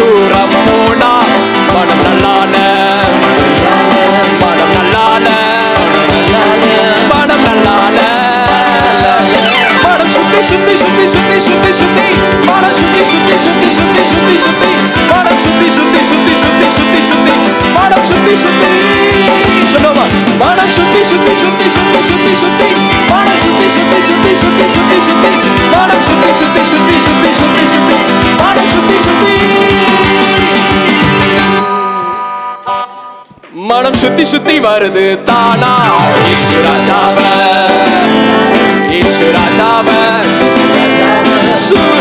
தூரம் போனா மனம் நல்லால, மனம் நல்லால, மனம் நல்லால. மனம் சுத்தி சுத்தி சுத்தி சுத்தி சுத்தி சுத்தி, மனம் சுத்தி சுத்தி சுத்தி சுத்தி சுத்தி சுத்தி, மனம் சுத்தி சுத்தி சுத்தி சுத்தி சுத்தி சுத்தி, மனம் சுத்தி சுத்தி. சொல்லுமா, மனம் சுத்தி சுத்தி சுத்தி சுத்தி சுத்தி சுத்தி, மனம் சுத்தி சுத்தி சுத்தி சுத்தி சுத்தி சுத்தி, மனம் சுத்தி சுத்தி சுத்தி சுத்தி சுத்தி சுத்தி, மனம் சுத்தி சுத்தி. மனம் சுத்தி சுத்தி வருது தானா இயேசு ராஜாவ, இயேசு ராஜாவ,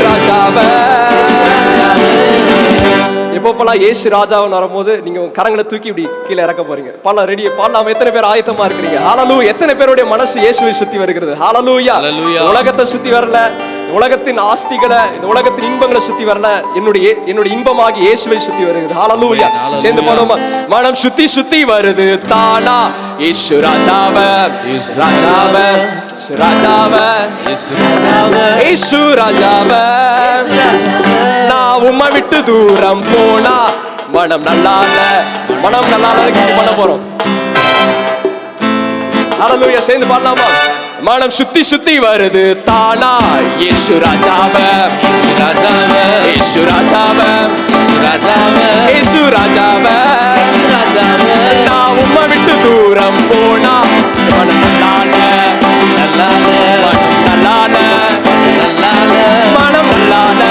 ராஜாவ. எப்பப்பெல்லாம் இயேசு ராஜாவன் வரும்போது நீங்க கரங்களை தூக்கி இப்படி கீழே இறக்க போறீங்க. பாடலாம் ரெடி, பாடலாம். எத்தனை பேர் ஆயத்தமா இருக்கிறீங்க? ஹalleluya. எத்தனை பேருடைய மனசு இயேசுவை சுத்தி வருகிறது? ஹalleluya. உலகத்தை சுத்தி வரல, உலகத்தின் ஆஸ்திகளை, இந்த உலகத்தின் இன்பங்களை சுத்தி வரல, என்னுடைய இன்பமாகி இயேசுவை சுத்தி வருகிறது. ஹalleluya. சேர்ந்து பாடுவோமா? மனம் சுத்தி சுத்தி வருது தானா இயேசு ராஜாவ, ராஜாவ, ராஜாவ, இயேசு ராஜாவ. நான் உம்மை விட்டு தூரம் போனா மனம் நல்லால, மனம் நல்லால பண்ண போறோம். ஹalleluya. சேர்ந்து பாடலாமா? மனம் சுத்தி சுத்தி வருது தானா இயேசு ராஜாவ, ராஜாவ, இயேசு ராஜாவ, ராஜாவ, இயேசு ராஜாவ, ராஜாவ. நான் உம்மை விட்டு தூரம் போனா மனம் நல்லால, நல்லால, மனம் நல்லால, நல்லால, மனம் நல்லால.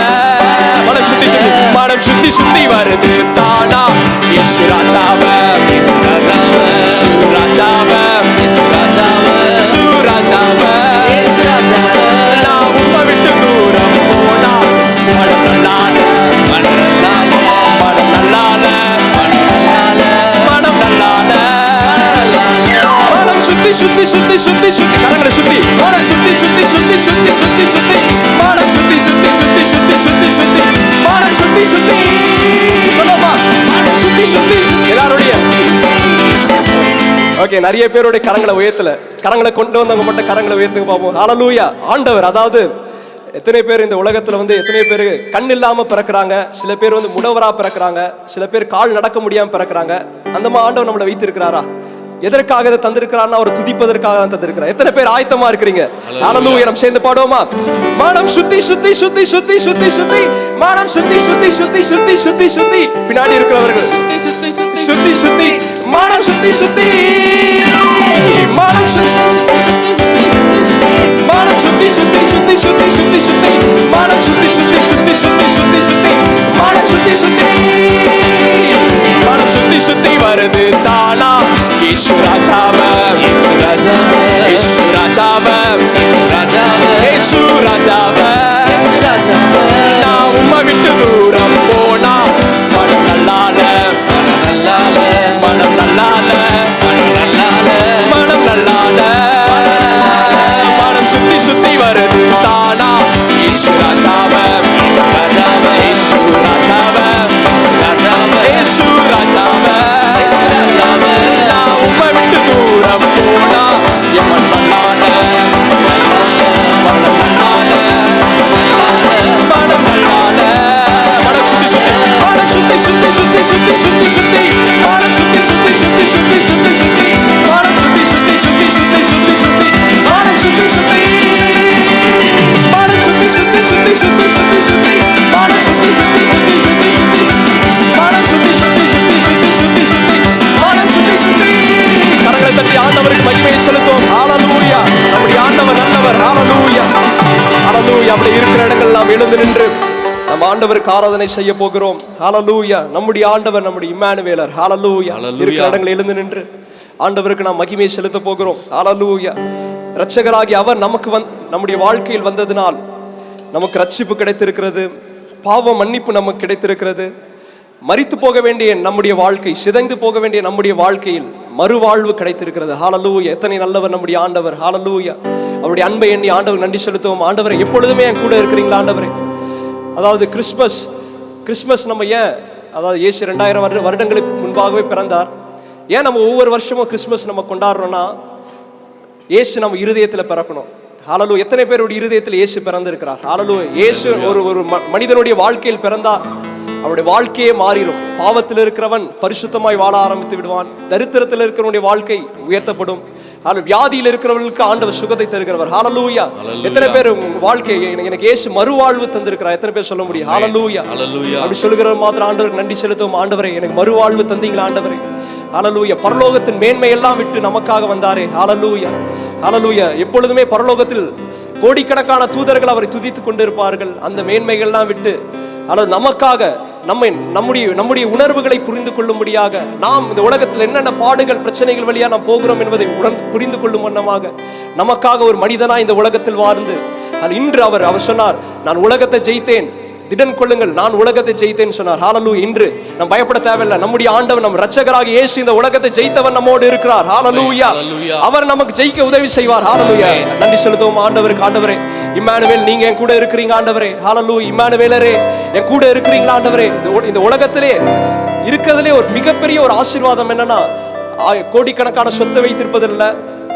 மனம் சுத்தி சுத்தி, மனம் சுத்தி சுத்தி வருது தானா இயேசு ராஜாவ, ராஜாவ, ராஜாவ, ராஜாவ, ராஜாவ. நான் உம்மை விட்டு தூரம் போனா மனம் நல்லால, மனம் நல்லால, மனம் நல்லால, மனம் நல்லால. மனம் சுத்தி சுத்தி சுத்தி சுத்தி சுத்தி, கரங்களை சுத்தி, மனம் சுத்தி சுத்தி சுத்தி சுத்தி சுத்தி சுத்தி, மனம் சுத்தி சுத்தி சுத்தி சுத்தி சுத்தி சுத்தி, மனம் சுத்தி சுத்தி. சொல்லுமா, மனம் சுத்தி சுத்தி. எல்லாருடைய ஓகே, நிறைய பேருடைய கரங்களை உயர்த்தல, கரங்களை கொண்டு வந்தவங்க மட்டும் கரங்களை உயர்த்துங்க பார்ப்போம். ஹalleluya. ஆண்டவர், அதாவது எத்தனை பேர் இந்த உலகத்துல எத்தனை பேர் கண் இல்லாம பிறக்கிறாங்க, சில பேர் முடவரா பிறக்கிறாங்க, சில பேர் கால் நடக்க முடியாம பிறக்கிறாங்க. அந்த மாதிரி ஆண்டவர் நம்மளை வைத்திருக்கிறாரா? எதற்காக இதை தந்திருக்கிறார்னா அவர் துதிப்பதற்காக தான் தந்திருக்கிறார். எத்தனை பேர் ஆயத்தமா இருக்கிறீங்க? ஹalleluya. நம்ம சேர்ந்து பாடுவோமா? மனம் சுத்தி சுத்தி சுத்தி சுத்தி சுத்தி சுத்தி, மனம் சுத்தி சுத்தி சுத்தி சுத்தி சுத்தி சுத்தி. பின்னாடி இருக்கிறவர்கள் சுத்தி சுத்தி, மனம் சுத்தி சுத்தி, மனம் சுத்தி, மனம் சுத்தி சுத்தி சுத்தி சுத்தி சுத்தி சுத்தி, மனம் சுத்தி சுத்தி சுத்தி சுத்தி சுத்தி சுத்தி, மனம் சுத்தி சுத்தி. மனம் சுத்தி சுத்தி வருது தானா இயேசு ராஜாவ, இயேசு ராஜாவ, இயேசு ராஜாவ. நான் உம்மை விட்டு தூரம் போனா மனம் நல்லால, மனம் நல்லால, மனம் நல்லால. மனம் சுத்தி சுத்தி வருது தானா இயேசு ராஜாவ, இயேசு ராஜாவ, இயேசு ராஜாவ. நான் உம்மை விட்டு தூரம் போனா என் நல்லால, மனம் நல்லால, மனம் நல்லால. மனம் சுத்தி சுத்தி, மனம் சுத்தி சுத்தி சுத்தி சுத்தி சுத்தி சுத்தி, மனம் சுத்தி சுத்தி சுத்தி சுத்தி சுத்தி சுத்தி, மனம் சுத்தி சுத்தி சுத்தி சுத்தி சுத்தி சுத்தி, மனம் சுத்தி சுத்தி, மனம் சுத்தி சுத்தி சுத்தி சுத்தி சுத்தி சுத்தி, மனம் சுத்தி சுத்தி சுத்தி சுத்தி சுத்தி, மனம் சுத்தி சுத்தி சுத்தி சுத்தி சுத்தி சுத்தி, மனம் சுத்தி சுத்தி. கரங்களை தட்டி ஆண்டவருக்கு மகிமையை செலுத்துவோம். ஹalleluya. நம்முடைய ஆண்டவர் நல்லவர். ஹalleluya, ஹalleluya. அப்படி இருக்கிற இடங்கள் நாம் எழுந்து நின்று நம்ம ஆண்டவருக்கு ஆராதனை செய்ய போகிறோம். ஹalleluya. நம்முடைய ஆண்டவர் நம்முடைய இம்மானுவேலர். ஹalleluya. இருக்கிற இடங்கள் எழுந்து நின்று ஆண்டவருக்கு நாம் மகிமையை செலுத்த போகிறோம். ஹalleluya. இரட்சகராகி அவர் நமக்கு நம்முடைய வாழ்க்கையில் வந்ததினால் நமக்கு ரட்சிப்பு கிடைத்திருக்கிறது, பாவ மன்னிப்பு நமக்கு கிடைத்திருக்கிறது. மரித்து போக வேண்டிய நம்முடைய வாழ்க்கை, சிதைந்து போக வேண்டிய நம்முடைய வாழ்க்கையில் மறுவாழ்வு கிடைத்திருக்கிறது. ஹalleluya. எத்தனை நல்லவர் நம்முடைய ஆண்டவர். ஹalleluya. அவருடைய அன்பை எண்ணி ஆண்டவர் நன்றி செலுத்துவோம். ஆண்டவரே, எப்பொழுதுமே என் கூட இருக்கிறீங்களா ஆண்டவரே? அதாவது கிறிஸ்மஸ் நம்ம ஏன், அதாவது இயேசு 2000 வருடங்களுக்கு முன்பாகவே பிறந்தார். ஏன் நம்ம ஒவ்வொரு வருஷமும் கிறிஸ்மஸ் நம்ம கொண்டாடுறோம்னா, இயேசு நம்ம இருதயத்தில் பிறக்கணும். ஹalleluya. எத்தனை பேருடைய இருதயத்தில் இயேசு பிறந்திருக்கிறார்? ஹalleluya. இயேசு ஒரு மனிதனுடைய வாழ்க்கையில் பிறந்தார். அவருடைய வாழ்க்கையே மாறிடும். பாவத்தில் இருக்கிறவன் பரிசுத்தமாய் வாழ ஆரம்பித்து விடுவான். தரித்திரத்தில் இருக்கிறவனுடைய வாழ்க்கை உயர்த்தப்படும். வியாதியில் இருக்கிறவர்களுக்கு ஆண்டவர் சுகத்தை தருகிறவர். ஹalleluya. எத்தனை பேர் உங்க வாழ்க்கை எனக்கு இயேசு மறுவாழ்வு தந்திருக்கிறார்? எத்தனை பேர் சொல்ல முடியும்? ஹalleluya. அப்படி சொல்லுகிறவர் மாத்திரம் ஆண்டவருக்கு நன்றி செலுத்துவோம். ஆண்டவரே, எனக்கு மறுவாழ்வு தந்தீங்களா ஆண்டவரே. ஹalleluya. பரலோகத்தின் மேன்மை எல்லாம் விட்டு நமக்காக வந்தாரே. ஹalleluya. ஹalleluya. எப்பொழுதுமே பரலோகத்தில் கோடிக்கணக்கான தூதர்கள் அவரை துதித்துக் கொண்டிருப்பார்கள். அந்த மேன்மைகள்லாம் விட்டு நமக்காக நம்முடைய உணர்வுகளை புரிந்து கொள்ளும்படியாக, நாம் இந்த உலகத்தில் என்னென்ன பாடுகள் பிரச்சனைகள் வழியா நாம் போகிறோம் என்பதை புரிந்து கொள்ளும் வண்ணமாக நமக்காக ஒரு மனிதனா இந்த உலகத்தில் வாழ்ந்து இன்று அவர் சொன்னார், நான் உலகத்தை ஜெயித்தேன், திடன் கொள்ளுங்கள், நான் உலகத்தை ஜெயித்தேன்னு சொன்னார். ஹalleluya. இன்று நாம் பயப்பட தேவையில்லை. நம்முடைய ஆண்டவர், நம் இரட்சகராகிய இயேசு இந்த உலகத்தை ஜெயித்தவர் நம்மோடு இருக்கிறார். ஹalleluya. அவர் நமக்கு ஜெயிக்க உதவி செய்வார். ஹalleluya. நன்றி செலுத்துவோம் ஆண்டவருக்கு. ஆண்டவரே, இம்மானுவேல், நீங்க என் கூட இருக்கிறீங்க ஆண்டவரே. ஹalleluya. இம்மானுவேலரே, என் கூட இருக்கிறீங்களா ஆண்டவரே. இந்த உலகத்திலே இருக்கிறதுலே ஒரு மிகப்பெரிய ஒரு ஆசீர்வாதம் என்னன்னா, கோடிக்கணக்கான சொத்தை வைத்திருப்பதில்லை,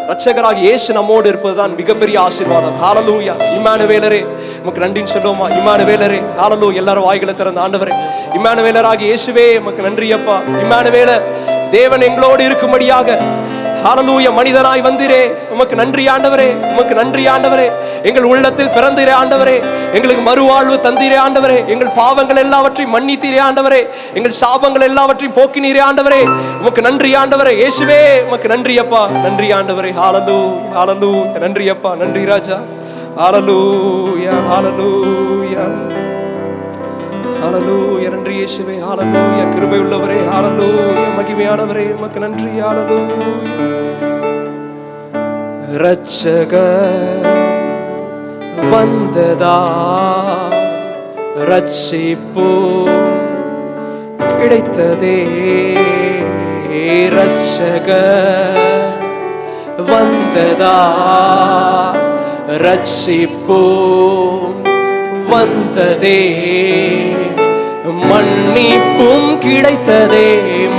இரட்சகராகிய இயேசு நம்மோடு இருப்பதுதான் மிகப்பெரிய ஆசீர்வாதம். ஹalleluya. இம்மானுவேலரே, உமக்கு நன்றின்னு சொல்லுவோமா? இம்மானுவேலரே, ஹalleluya. எல்லாரும் வாய்களை திறந்த ஆண்டவரே, இம்மானுவேலராகிய இயேசுவே உமக்கு நன்றி அப்பா. இம்மானுவேல, தேவன் எங்களோடு இருக்கும்படியாக ஹalleluya மனிதனாய் வந்தீரே, உமக்கு நன்றி ஆண்டவரே. உமக்கு நன்றி ஆண்டவரே. எங்கள் உள்ளத்தில் பிறந்தீரே ஆண்டவரே. எங்களுக்கு மறுவாழ்வு தந்தீரே ஆண்டவரே. எங்கள் பாவங்கள் எல்லாவற்றையும் மன்னித்தீரே ஆண்டவரே. எங்கள் சாபங்கள் எல்லாவற்றையும் போக்கினீரே ஆண்டவரே. உமக்கு நன்றி ஆண்டவரே. இயேசுவே உமக்கு நன்றி அப்பா. நன்றி ஆண்டவரே. ஹalleluya. ஹalleluya. நன்றி அப்பா. நன்றி ராஜா. ஹalleluya. ஹalleluya. ஹalleluya. நன்றி இயேசுவே. ஹalleluya. கிருபை உள்ளவரே. ஹalleluya. மகிமையானவரே, உமக்கு நன்றி. ஹalleluya. இரட்சகர் வந்ததா, ரட்சிப்பு கிடைத்ததே. இரட்சகர் வந்ததா, ரட்சிப்பு வந்ததே. மன்னிப்பும் கிடைத்ததே,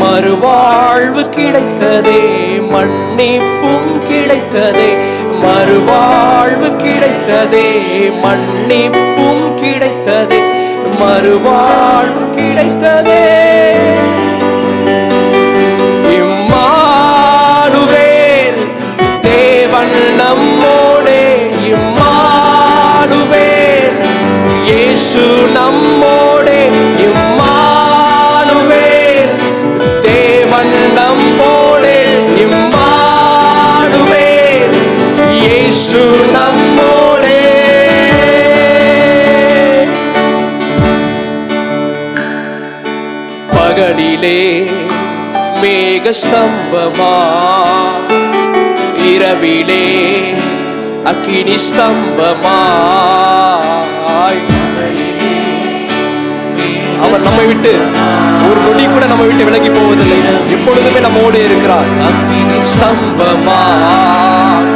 மறுவாழ்வு கிடைத்ததே. மன்னிப்பும் கிடைத்ததே, மறுவாழ்வு கிடைத்ததே. மன்னிப்பும் கிடைத்ததே, மறுவாழ்வு கிடைத்ததே. இம்மானுவேல், தேவன் நம்மோடே. இம்மானுவேல், இயேசு நம்மோடே. இம்மானுவேல், தேவன் நம்மோடே. இம்மானுவேல், இயேசு நம்மோடே. பகலிலே மேக ஸ்தம்பமா, இரவிலே அக்கினி ஸ்தம்பமாய் அவர் நம்மை விட்டு ஒரு நொடி கூட நம்மை விட்டு விலகி போவதில்லை. எப்பொழுதுமே நம்மோடு இருக்கிறார். அக்கினி ஸ்தம்பமாய்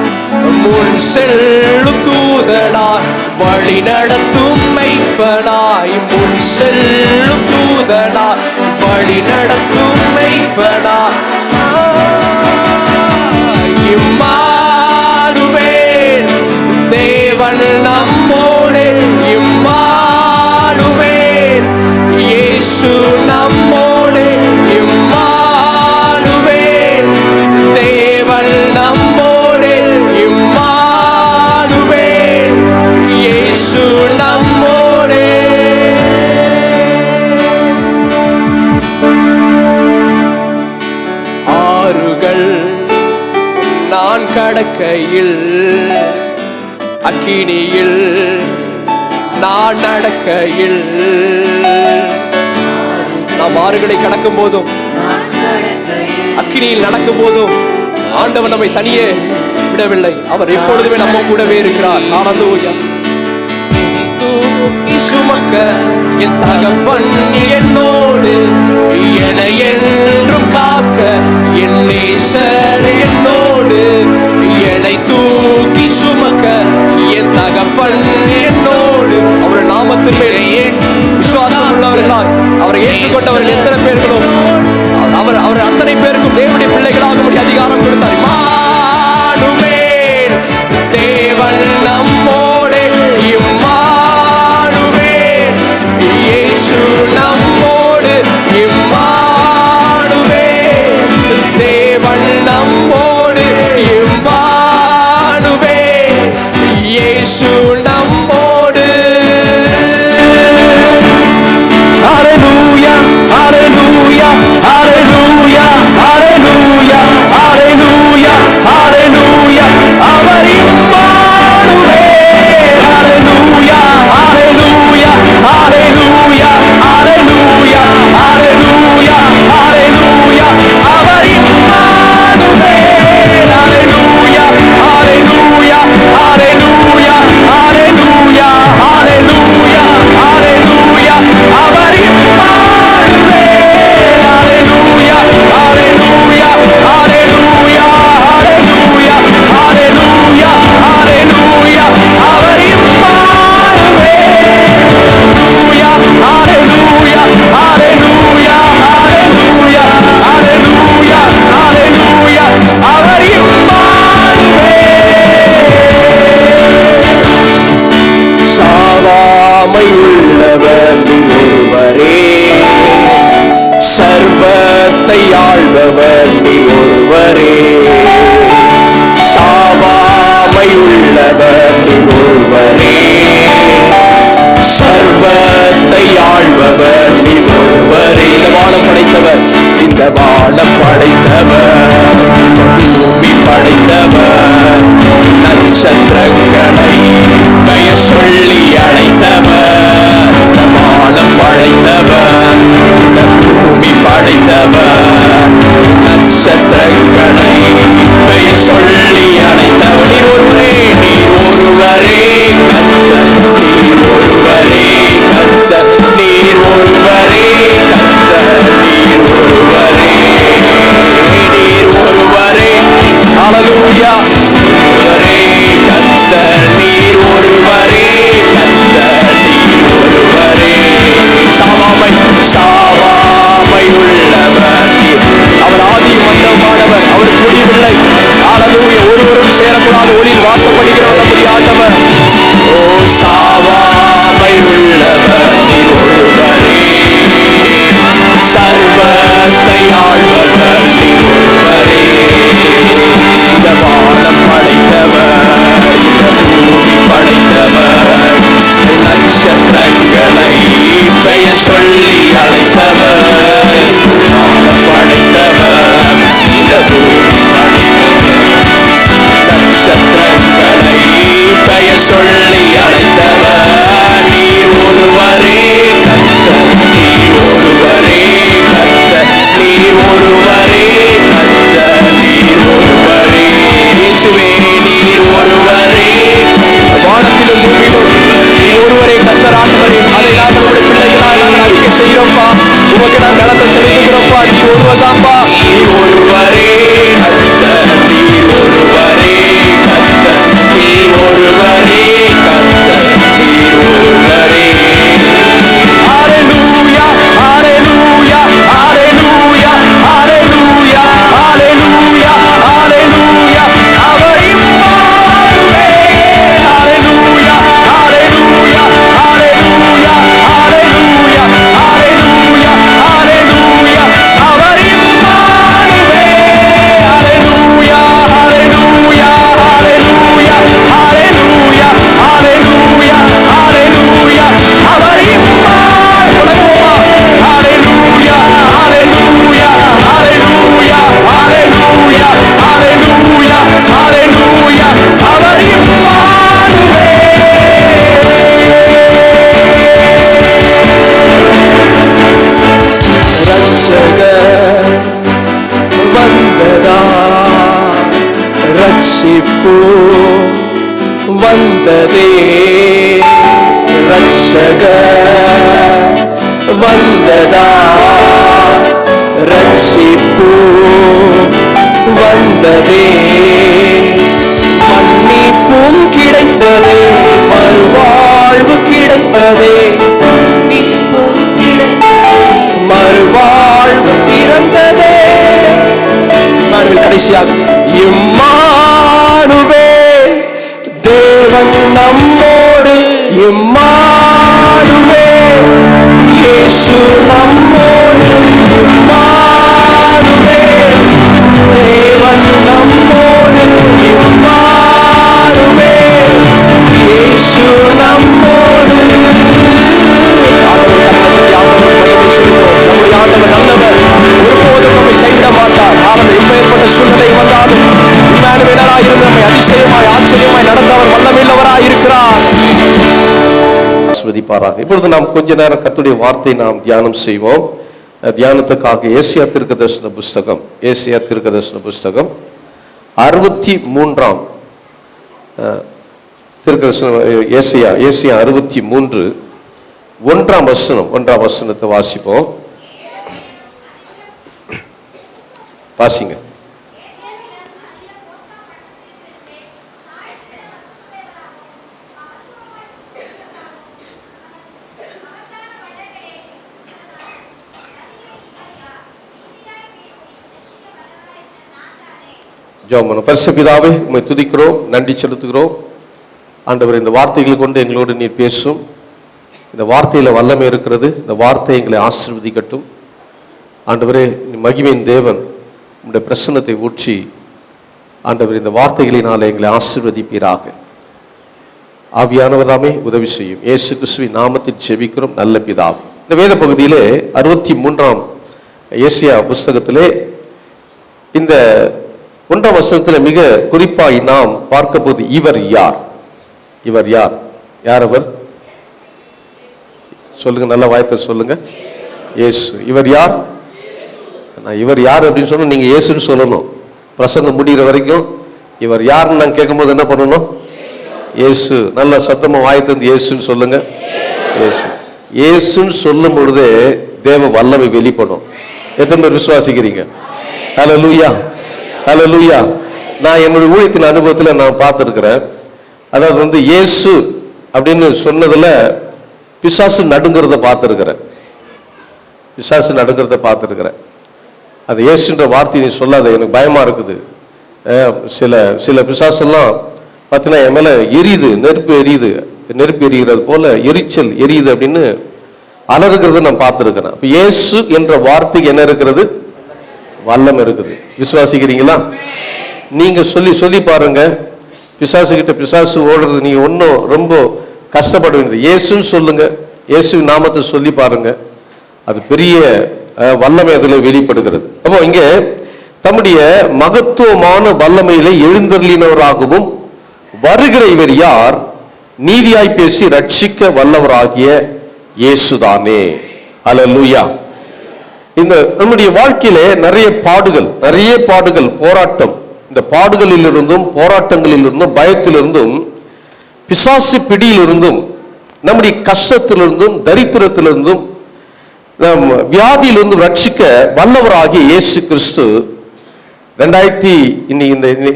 முன் செல்லும் தூதனாய், வழி நடத்தும் மெய்ப்பனாய். முன் செல்லும் தூதனாய், வழி நடத்தும் மெய்ப்பனாய். இம்மானுவேல், தேவன் நம்மோடே. இம்மானுவேல், இயேசு நம்மோடே. இம்மானுவேல், தேவன் நம்மோடே. இம்மானுவேல், இயேசு நம்மோடே. ஆறுகள் நான் கடக்கையில், அக்கினியில் நான் நடக்கையில். நாம் ஆறுகளை கடக்கும் போதும், அக்கினியில் நடக்கும் போதும் ஆண்டவர் நம்மை தனியே விடவில்லை. அவர் எப்பொழுதுமே நம்ம கூடவே இருக்கிறார். ஹalleluya. சுமக்க என் தகப்பன் என்னோடு, என்னை என்றும் காக்க என் நேசர் என்னோடு. என்னை தூக்கி சுமக்க என் தகப்பன் என்னோடு. அவர் நாமத்தின் மேல் விசுவாசம் உள்ளவர்களால் அவரை ஏற்றுக்கொண்டவர்கள் எத்தனை பேர்களோ அவர் அத்தனை பேருக்கும் தேவனுடைய பிள்ளைகளாக அதிகாரம் கொடுத்தார். இம்மானுவேல், தேவன் நம்மோடே. இம்மானுவேல், இயேசு நம்மோடே. தேவன் நம்மோடு இம்மானுவேல் இயேசு நம்மோடு. ஹல்லேலூயா ஹல்லேலூயா ஹல்லேலூயா ஹல்லேலூயா ஹல்லேலூயா ஹல்லேலூயா அவர் இம்மானுவேல். ஹல்லேலூயா ஹல்லேலூயா ஹல்லேலூயா ஹல்லேலூயா ஹல்லேலூயா ஹல்லேலூயா அவர் இம்மானுவேல். ஹல்லேலூயா ஹல்லேலூயா ஹல்லேலூயா ஹல்லேலூயா ஹல்லேலூயா ஹல்லேலூயா அவர் இம்மானுவேல். ஹல்லேலூயா ஹல்லேலூயா ஹல்லேலூயா ஹல்லேலூயா ஹல்லேலூயா ஹல்லேலூயா அவர் இம்மானுவேல். ஹல்லேலூயா ஹல்லேலூயா ஹல்லேலூயா ஹல்லேலூயா ஹல்லேலூயா ஹல்லேலூயா அவர் இம்மானுவேல். சாவாமை உள்ளவர் ஒருவரே, சர்வத்தை ஆள்பவர் ஒருவரே. சாவாமை உள்ளவர் ஒருவரே, சர்வத்தை ஆள்பவர் ஒருவரே. இந்த வானம் படைத்தவர், இந்த வானம் படைத்தவர், பூமி படைத்தவர், நட்சத்திரங்களை பெயர் சொல்லி அழைத்தவர். இந்த வானம் படைத்தவர், இந்த பூமி படைத்தவர், நட்சத்திரங்களை பெயர் சொல்லி அழைத்தவர். நீர் ஒருவரே, நீர் ஒருவரே கர்த்தர், நீர் ஒருவரே கர்த்தர், நீர் ஒருவரே கர்த்தர், நீர் ஒருவரே, நீர் ஒருவரே. ஹல்லேலூயா ஒருவரே கர்த்தர், நீர் ஒருவரே கர்த்தர், நீர் ஒருவரே. சாவாமை சாவாமை உள்ளவர் நீர். அவர் ஆதி மந்தமானவர், அவர் முடிவில்லை. ஹல்லேலூயா ஒருவரும் சேரக்கூடாத ஒளியில் வாசப்படுகிறவர் நம்முடைய ஆண்டவர். ஓ சாவாமை உள்ளவர் நீர் ஒருவரே, சர்வத்தை ஆள்பவர் நீர் ஒருவரே. இந்த வானம் படைத்தவர், இந்த பூமி படைத்தவர், நட்சத்திரங்களை பெயர் சொல்லி அழைத்தவர். வானம் படைத்தவர், இந்த பூமி படைத்தவர், நட்சத்திரங்களை பெயர் சொல்லி அழைத்தவர். நீர் ஒருவரே கர்த்தர், நீர் ஒருவரே கர்த்தர், நீர் ஒருவரே கர்த்தர், நீர் ஒருவரே. இயேசுவே நீர் ஒருவரே, வானத்திலும் பூமியிலும் நீர் ஒருவரே கர்த்தர் ஆண்டவரே. அதை நான் நம்முடைய பிள்ளைகளாக நாங்கள் அறிக்கை செய்கிறோம்ப்பா. உமக்கு நான் கலந்து செலுத்துகிறோம்ப்பா. நீர் ஒருவர்தான்ப்பா. நீர் ஒருவரே கர்த்தர், நீர் ஒருவரே கர்த்தர், நீர் ஒருவரே கர்த்தர், நீர் ஒருவரே. ஹல்லேலூயா ஹல்லேலூயா ஹல்லேலூயா ஹல்லேலூயா ஹல்லேலூயா ஹல்லேலூயா அவர் இம்மானுவேல். ஹல்லேலூயா ஹல்லேலூயா ஹல்லேலூயா ஹல்லேலூயா ஹல்லேலூயா ஹல்லேலூயா அவர் இம்மானுவேல். ஹல்லேலூயா ஹல்லேலூயா ஹல்லேலூயா ஹல்லேலூயா ஹல்லேலூயா ஹல்லேலூயா அவர் இம்மானுவேல். ஹல்லேலூயா ஹல்லேலூயா ஹல்லேலூயா ஹல்லேலூயா ஹல்லேலூயா ஹல்லேலூயா அவர் இம்மானுவேல். ரட்சகர் வந்ததா, ரட்சிப்பு வந்ததே. ரட்சகர் வந்ததா, ரட்சிப்பு வந்ததே. மன்னிப்பும் கிடைத்ததே, மறுவாழ்வு கிடைத்ததே. மறுவாழ்வு பிறந்ததே. கடைசியாக இம்மானுவேல், தேவன் நம்மோடு. இம்மானுவேல், இயேசு நம்மோடு. இம்மானுவேல், செய்வாராக. இப்பொழுது நாம் கொஞ்ச நேரம் கர்த்தருடைய வார்த்தை நாம் தியானம் செய்வோம். தியானத்துக்காக ஏசியா தீர்க்கதரிசன புஸ்தகம் 63 தீர்க்கதரிசனம் ஏசியா 63 1ஆம் வசனத்தை வாசிப்போம். வாசிங்க. ஜெபம் பண்ணுவோம். பரிசுத்த பிதாவே, உம்மை துதிக்கிறோம், நன்றி செலுத்துகிறோம். ஆண்டவர், இந்த வார்த்தைகளை கொண்டு எங்களோடு நீர் பேசும். இந்த வார்த்தையில வல்லமை இருக்கிறது. இந்த வார்த்தை எங்களை ஆசீர்வதிக்கட்டும். ஆண்டவரே, மகிமையின் தேவன் உம்முடைய பிரசன்னத்தை ஊற்றி ஆண்டவர் இந்த வார்த்தைகளினால எங்களை ஆசீர்வதிப்பீராக. ஆவியானவர் தாமே உதவி செய்யும். இயேசு கிறிஸ்துவின் நாமத்தில் ஜெபிக்கிறோம் நல்ல பிதாவே. இந்த வேத பகுதியிலே 63ஆம் ஏசியா புஸ்தகத்திலே இந்த 1ஆம் வசனத்தில் மிக குறிப்பாய் நாம் பார்க்க போது இவர் யார்? இவர் யார்? யார் அவர்? சொல்லுங்க, நல்ல வாயத்தை சொல்லுங்க. இயேசு. இவர் யார்? இவர் யார் அப்படின்னு சொன்னா நீங்க இயேசுன்னு சொல்லணும். பிரசங்கம் முடிகிற வரைக்கும் இவர் யாருன்னு நான் கேட்கும்போது என்ன பண்ணணும்? இயேசு. நல்ல சத்தமா வாயத்தை இயேசுன்னு சொல்லுங்க. இயேசு. இயேசுன்னு சொல்லும் பொழுதே தேவ வல்லமை வெளிப்படும். எத்தனை பேர் விசுவாசிக்கிறீங்க? ஹல்லேலூயா, ஹல்லேலூயா. நான் என்னுடைய ஊழியத்தின் அனுபவத்தில் நான் பார்த்துருக்கிறேன். அதாவது இயேசு அப்படின்னு சொன்னதுல பிசாசு நடுங்கிறத பார்த்துருக்கிறேன். பிசாசு நடுங்கிறத பார்த்துருக்கிறேன். அது இயேசுன்ற வார்த்தை நீ சொல்லாத, எனக்கு பயமா இருக்குது. சில பிசாசெல்லாம் பார்த்தீங்கன்னா என் மேல எரியுது, நெருப்பு எரிகிறது போல எரிச்சல் எரியுது அப்படின்னு அலறுகிறத நான் பார்த்துருக்கிறேன். அப்ப இயேசு என்ற வார்த்தைக்கு என்ன இருக்கிறது? வல்லம் இருக்குது. விசுவாசிக்கிறீங்களா? நீங்க சொல்லி பாருங்க. பிசாசு ஓடுறது நீங்க ஒன்றும் ரொம்ப கஷ்டப்பட வேண்டியது. இயேசுன்னு சொல்லுங்க, இயேசு நாமத்தை சொல்லி பாருங்க, அது பெரிய வல்லமை அதில் வெளிப்படுகிறது. அப்போ இங்க தம்முடைய மகத்துவமான வல்லமையில எழுந்தருளினவராகவும் வருகிற இவர் யார்? நீதியாய் பேசி ரட்சிக்க வல்லவராகிய இயேசுதானே. அல்லேலூயா. இந்த நம்முடைய வாழ்க்கையிலே நிறைய பாடுகள், போராட்டம். இந்த பாடுகளிலிருந்தும் போராட்டங்களிலிருந்தும் பயத்திலிருந்தும் பிசாசு பிடியிலிருந்தும் நம்முடைய கஷ்டத்திலிருந்தும் தரித்திரத்திலிருந்தும் வியாதியிலிருந்தும் ரட்சிக்க வல்லவராகிய இயேசு கிறிஸ்து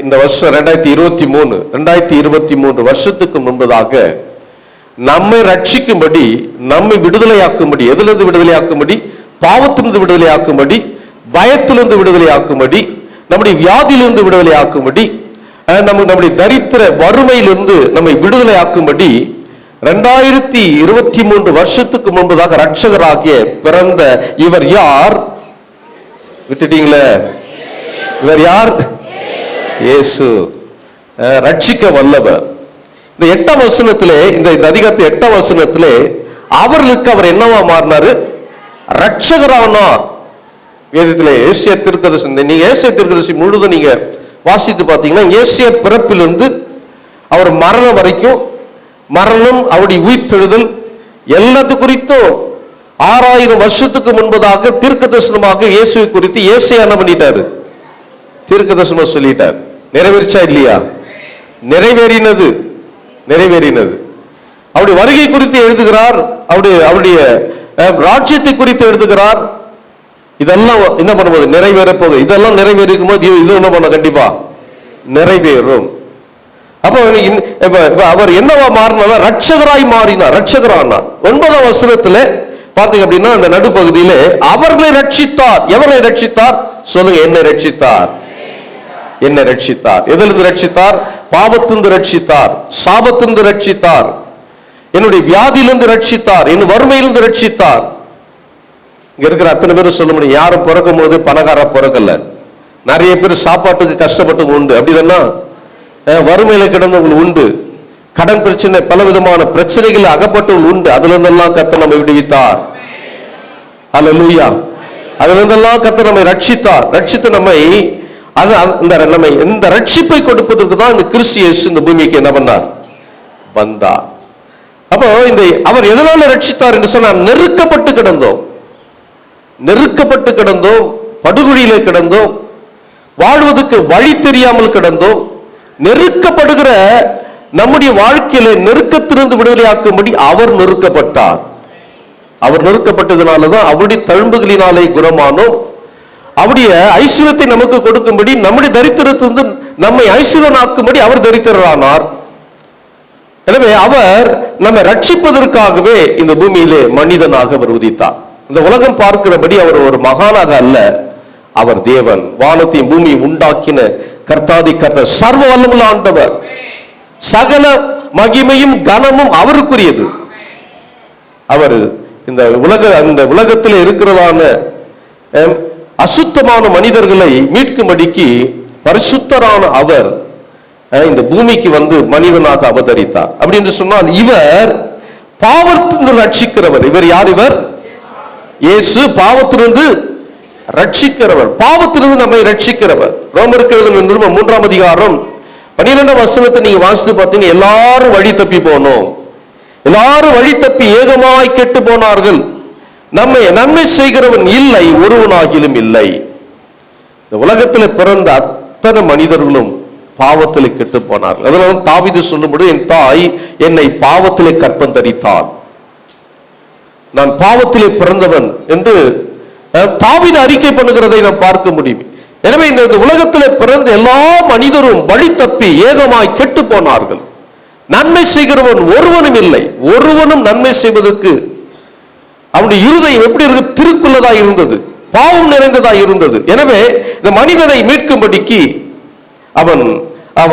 இந்த வருஷம் 2023 வருஷத்துக்கு முன்பதாக நம்மை ரட்சிக்கும்படி, நம்மை விடுதலையாக்கும்படி, எதிலிருந்து விடுதலையாக்கும்படி? பாவத்திலிருந்து விடுதலையாக்கும்படி, பயத்திலிருந்து விடுதலையாக்கும்படி, நம்முடைய வியாதியிலிருந்து விடுதலையாக்கும்படி, நம்முடைய தரித்திர வறுமையிலிருந்து நம்மை விடுதலையாக்கும்படி 2023 வருஷத்துக்கு முன்பதாக ரட்சகராகிய பிறந்த இவர் யார்? விட்டுட்டீங்களே. இவர் யார்? இயேசு. ரட்சிக்க வல்லவர். இந்த 8ஆம் வசனத்திலே, இந்த அதிகாரத்து 8ஆம் வசனத்திலே அவர்களுக்கு அவர் என்னவா மாறினாரு? ரட்சகரானார். வேதத்திலே ஏசியா தீர்க்கதரிசி, நீங்க ஏசியா தீர்க்கதரிசி முழுதும் நீங்க வாசித்து பார்த்தீங்கன்னா ஏசியா பிறப்பிலிருந்து அவர் மரணம் வரைக்கும், மரணம், அவருடைய உயிர்த்தெழுதல் எல்லாத்து குறித்தும் 6000 வருஷத்துக்கு முன்பதாக தீர்க்கதரிசனமாக இயேசுவை குறித்து ஏசியா என்ன பண்ணிட்டாரு? தீர்க்கதரிசனம் சொல்லிட்டார். நிறைவேறிச்சா இல்லையா? நிறைவேறினது. அவருடைய வருகை குறித்து எழுதுகிறார், அவருடைய ராஜ்யத்தை குறித்து எழுதுகிறார். இதெல்லாம் என்ன பண்ணும்போது நிறைவேற போகுது. இதெல்லாம் நிறைவேறும் போது இது என்ன பண்ண? கண்டிப்பா நிறைவேறும். அப்ப அவர் என்னவா மாறினார்? ரட்சகராய் மாறினார், ரட்சகரானார். 9ஆம் வசனத்துல பார்த்தீங்க அப்படின்னா அந்த நடுப்பகுதியிலே அவர்களை ரட்சித்தார். எவரை ரட்சித்தார்? சொல்லுங்க. என்னை ரட்சித்தார். எதிலிருந்து ரட்சித்தார்? பாவத்திலிருந்து ரட்சித்தார், சாபத்திலிருந்து ரட்சித்தார், என்னுடைய வியாதியிலிருந்து ரட்சித்தார், என் வறுமையிலிருந்து ரட்சித்தார். இங்க இருக்கிற அத்தனை பேரும் சொல்ல முடியும், யாரும் பிறக்கும் போது பணக்கார பிறக்கல. நிறைய பேர் சாப்பாட்டுக்கு கஷ்டப்பட்டு உண்டு. அப்படின்னா வறுமையில கிடந்தவங்க உண்டு, கடன் பிரச்சனை, பல விதமான பிரச்சனைகள் அகப்பட்டவங்க உண்டு. அதுல இருந்தெல்லாம் கர்த்தர் நம்மை விடுவித்தார். அல்லேலூயா. அதுல இருந்தெல்லாம் கர்த்தர் நம்மை ரட்சித்தார். ரட்சித்து நம்மை இந்த ரட்சிப்பை கொடுப்பதற்கு தான் இந்த கிறிஸ்து இயேசு இந்த பூமிக்கு என்ன பண்ணார்? வந்தார். அப்போ இந்த அவர் எதனால ரட்சித்தார் என்று சொன்னால், நெருக்கப்பட்டு கிடந்தோம், நெருக்கப்பட்டு கிடந்தோம், படுகொலியிலே கிடந்தோம், வாழ்வதற்கு வழி தெரியாமல் கிடந்தோம். நெருக்கப்படுகிற நம்முடைய வாழ்க்கையில நெருக்கத்திலிருந்து விடுதலையாக்கும்படி அவர் நெருக்கப்பட்டார். அவர் நெருக்கப்பட்டதுனாலதான் அவருடைய தழும்புகளினாலே குணமானோம். அவருடைய ஐஸ்வர்யத்தை நமக்கு கொடுக்கும்படி, நம்முடைய தரித்திரத்திலிருந்து நம்மை ஐஸ்வர்யனாக்கும்படி அவர் தரித்திரரானார். எனவே அவர் நம்மை ரட்சிப்பதற்காகவே இந்த பூமியிலே மனிதனாக அவர் உதித்தார். இந்த உலகம் பார்க்கிறபடி அவர் ஒரு மகானாக அல்ல, அவர் தேவன், வானத்தையும் பூமியை உண்டாக்கின கர்த்தாதி கர்த்தர், சர்வ வல்லமுள்ள ஆண்டவர். சகல மகிமையும் கனமும் அவருக்குரியது. அவர் இந்த உலகத்தில் இருக்கிறதான அசுத்தமான மனிதர்களை மீட்கும்படிக்கு பரிசுத்தரான அவர் இந்த பூமிக்கு வந்து மனிதனாக அவதரித்தார். அப்படி என்று சொன்னால் இவர் பாவத்திலிருந்து ரட்சிக்கிறவர். இவர் யார்? இவர் இயேசு, பாவத்திலிருந்து ரட்சிக்கிறவர், பாவத்திலிருந்து நம்மை ரட்சிக்கிறவர். ரோமருக்கு எழுதின நிருபம் 3ஆம் அதிகாரம் 12ஆம் வசனத்தை நீங்க வாசித்து பார்த்தீங்கன்னா, எல்லாரும் வழி தப்பி போனோம், எல்லாரும் வழி தப்பி ஏகமாய் கெட்டு போனார்கள், நம்மை நன்மை செய்கிறவன் இல்லை, ஒருவனாகிலும் இல்லை. இந்த உலகத்தில் பிறந்த அத்தனை மனிதர்களும் பாவத்தில் கெட்டு போனார்கள். அதனால தாவீது சொல்லும்போது, என் தாய் என்னை பாவத்திலே கற்பந்தரித்தாள், நான் பாவத்திலே பிறந்தவன் என்று தாவீது அறிக்கை பண்ணுகிறதை நாம் பார்க்க முடியும். எனவே இந்த உலகத்தில் பிறந்த எல்லா மனிதரும் வழி தப்பி ஏகமாய் கெட்டு போனார்கள், நன்மை செய்கிறவன் ஒருவனும் இல்லை. ஒருவனும் நன்மை செய்வதற்கு அவனுடைய இருதயம் எப்படி இருக்கு? திருக்குள்ளதா இருந்தது, பாவம் நிறைந்ததா இருந்தது. எனவே இந்த மனிதனை மீட்கும்படிக்கு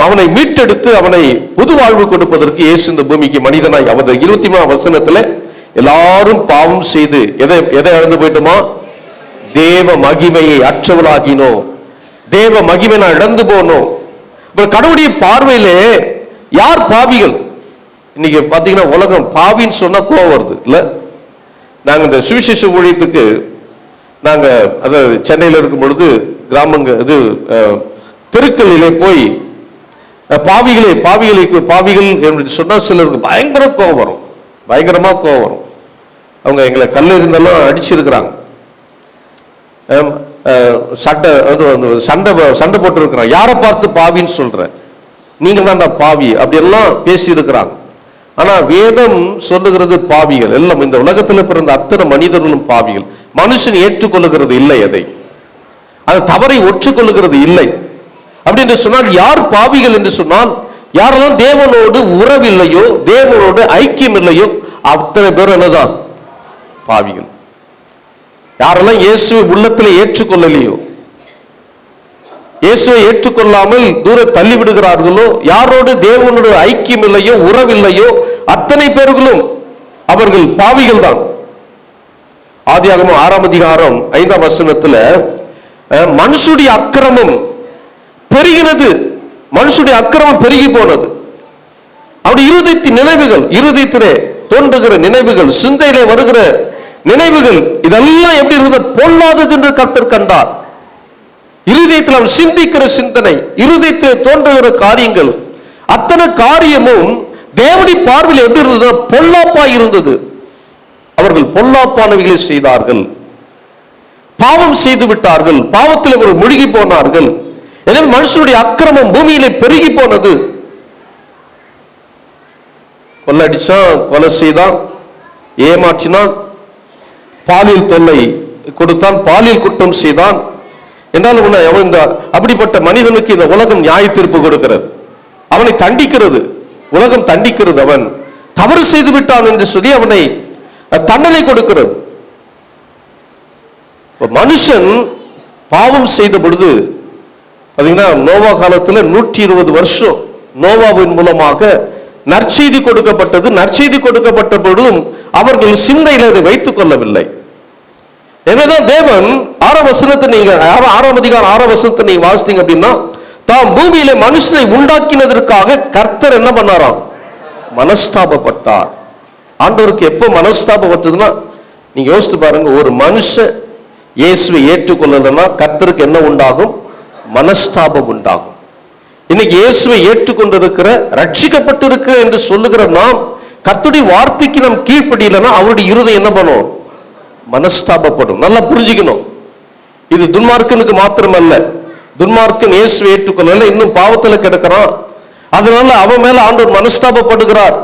அவனை மீட்டெடுத்து அவனை புது வாழ்வு கொடுப்பதற்கு இயேசு இந்த பூமிக்கு மனிதனாய் அவர் 23ஆம் வசனத்துல எல்லாரும் பாவம் செய்து எதை இழந்து போயிட்டோமா? தேவ மகிமையை அற்றவளாகினோம், தேவ மகிமை நான் இழந்து போனோம். கடவுளுடைய பார்வையிலே யார் பாவிகள்? இன்னைக்கு பாத்தீங்கன்னா உலகம் பாவின்னு சொன்னா கோவம் வருது இல்ல? நாங்க இந்த சுவிசேஷ ஊழியத்துக்கு நாங்க அதாவது சென்னையில் இருக்கும் பொழுது தெருக்களிலே போய் பாவிகள் என்று சொன்னா சிலருக்கு பயங்கர கோவம் வரும், பயங்கரமா கோவம் வரும். அவங்க எங்களை கல்லெறிந்தெல்லாம் அடிச்சிருக்கிறாங்க, சண்டை போட்டு இருக்கிறாங்க. யாரை பார்த்து பாவின்னு சொல்ற? நீங்க தான் பாவி அப்படி எல்லாம் பேசி இருக்கிறாங்க. ஆனா வேதம் சொல்லுகிறது பாவிகள் எல்லாம் இந்த உலகத்தில் பிறந்த அத்தனை மனிதர்களும் பாவிகள். மனுஷன் ஏற்றுக்கொள்ளுகிறது இல்லை, அது தவறை ஒற்றுக்கொள்ளுகிறது இல்லை. அப்படி என்று சொன்னால் யார் பாவிகள் என்று சொன்னால், யாரெல்லாம் தேவனோடு உறவில்லையோ, தேவனோடு ஐக்கியம் இல்லையோ, அத்தனை பேர் என்னதான் பாவிகள். யாரெல்லாம் இயேசுவை உள்ளத்தில் ஏற்றுக்கொள்ளலையோ, இயேசுவை ஏற்றுக்கொள்ளாமல் தூர தள்ளி விடுகிறார்களோ, யாரோடு தேவனோடு ஐக்கியம் இல்லையோ, உறவில்லையோ, அத்தனை பேர்களும் அவர்கள் பாவிகள் தான். ஆதியாகமம் 6ஆம் அதிகாரம் 5ஆம் வசனத்துல மனுஷுடைய அக்கிரமம் பெருகினது, மனுஷுடைய அக்கிரமம் பெருகி போனது. அவருடைய இருதயத்தின் நினைவுகள், இருதயத்திலே தோன்றுகிற நினைவுகள், சிந்தையிலே வருகிற நினைவுகள், இதெல்லாம் எப்படி இருந்தது? பொல்லாதது என்று கர்த்தர் கண்டார். இருதயத்தில் அவன் சிந்திக்கிற சிந்தனை, இருதயத்தில் தோன்றுகிற காரியங்கள், அத்தனை காரியமும் தேவனுடைய பார்வையில் எப்படி இருந்தது? பொல்லாப்பா இருந்தது. அவர்கள் பொல்லாப்பானவைகளை செய்தார்கள், பாவம் செய்து விட்டார்கள், பாவத்தில் ஒரு முழுகி போனார்கள். எனவே மனுஷனுடைய அக்கிரமம் பூமியிலே பெருகி போனது. கொள்ளடிச்சான், கொலை செய்தான், ஏமாற்றினான், பாலியல் தொல்லை கொடுத்தான், பாலியல் குற்றம் செய்தான் என்றால் அப்படிப்பட்ட மனிதனுக்கு இந்த உலகம் நியாய தீர்ப்பு கொடுக்கிறது, அவனை தண்டிக்கிறது, உலகம் தண்டிக்கிறது. அவன் தவறு செய்து விட்டான் என்று சொல்லி அவனை தண்டனை கொடுக்கிறது. மனுஷன் பாவம் செய்த பொழுது பாத்தீங்கன்னா, நோவா காலத்துல 120 வருஷம் நோவாவின் மூலமாக நற்செய்தி கொடுக்கப்பட்டது. நற்செய்தி கொடுக்கப்பட்ட பொழுதும் அவர்கள் சிந்தையில் அதை வைத்துக் கொள்ளவில்லை. எனவேதான் தேவன் 6ஆம் வசனத்தை நீங்க 6ஆம் அதிகாரம் 6ஆம் வசனத்தை நீங்க வாசித்தீங்க அப்படின்னா, தாம் பூமியில மனுஷனை உண்டாக்கினதற்காக கர்த்தர் என்ன பண்ணாராம்? மனஸ்தாபப்பட்டார். ஆண்டவருக்கு எப்போ மனஸ்தாபப்பட்டதுன்னா, நீங்க யோசித்து பாருங்க, ஒரு மனுஷன் இயேசுவை ஏற்றுக்கொள்ளலன்னா கர்த்தருக்கு என்ன உண்டாகும்? மனஸ்தாபம் உண்டாகும். இன்னைக்கு இயேசுவை ஏற்றுக்கொண்டிருக்கிற, ரட்சிக்கப்பட்டிருக்கிற என்று சொல்லுகிற நாம் கர்த்தருடைய வார்த்தைக்கு நாம் கீழ்ப்படியலைன்னா அவருடைய இருதயம் என்ன பண்ணும்? மனஸ்தாபப்படும். நல்லா புரிஞ்சுக்கணும். இது துன்மார்க்கனுக்கு மாத்திரமல்ல. துன்மார்க்கன் இயேசுவை ஏற்றுக்கொள்ளல, இன்னும் பாவத்துல கிடக்கிறான். அதனால அவன் மேல ஆண்டவர் மனஸ்தாபப்படுகிறார்.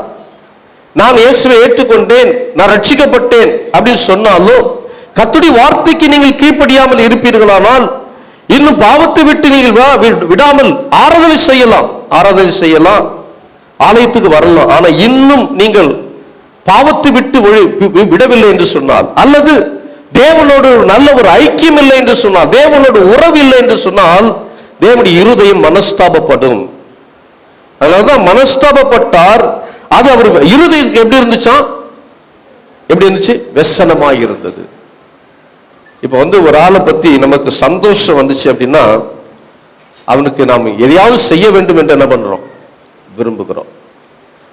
நான் இயேசுவை ஏற்றுக்கொண்டேன், நான் ரட்சிக்கப்பட்டேன் அப்படின்னு சொன்னாலும் கர்த்தருடைய வார்த்தைக்கு நீங்கள் கீழ்ப்படியாமல் இருப்பீர்களானால் இன்னும் பாவத்தை விட்டு நீங்கள் விடாமல் ஆராதனை செய்யலாம், ஆலயத்துக்கு வரலாம். ஆனா இன்னும் நீங்கள் பாவத்தை விட்டு விடவில்லை என்று சொன்னால், அல்லது தேவனோடு நல்ல ஒரு ஐக்கியம் இல்லை என்று சொன்னால், தேவனோடு உறவு இல்லை என்று சொன்னால், தேவனுடைய இருதயம் மனஸ்தாபப்படும். அதனாலதான் மனஸ்தாபப்பட்டார். அது அவர் இருதயத்துக்கு எப்படி இருந்துச்சு? வெசனமாய் இருந்தது. இப்ப ஒரு ஆளை பத்தி நமக்கு சந்தோஷம் வந்துச்சு அப்படின்னா அவனுக்கு நாம் எதையாவது செய்ய வேண்டும் என்று என்ன பண்றோம்? விரும்புகிறோம்.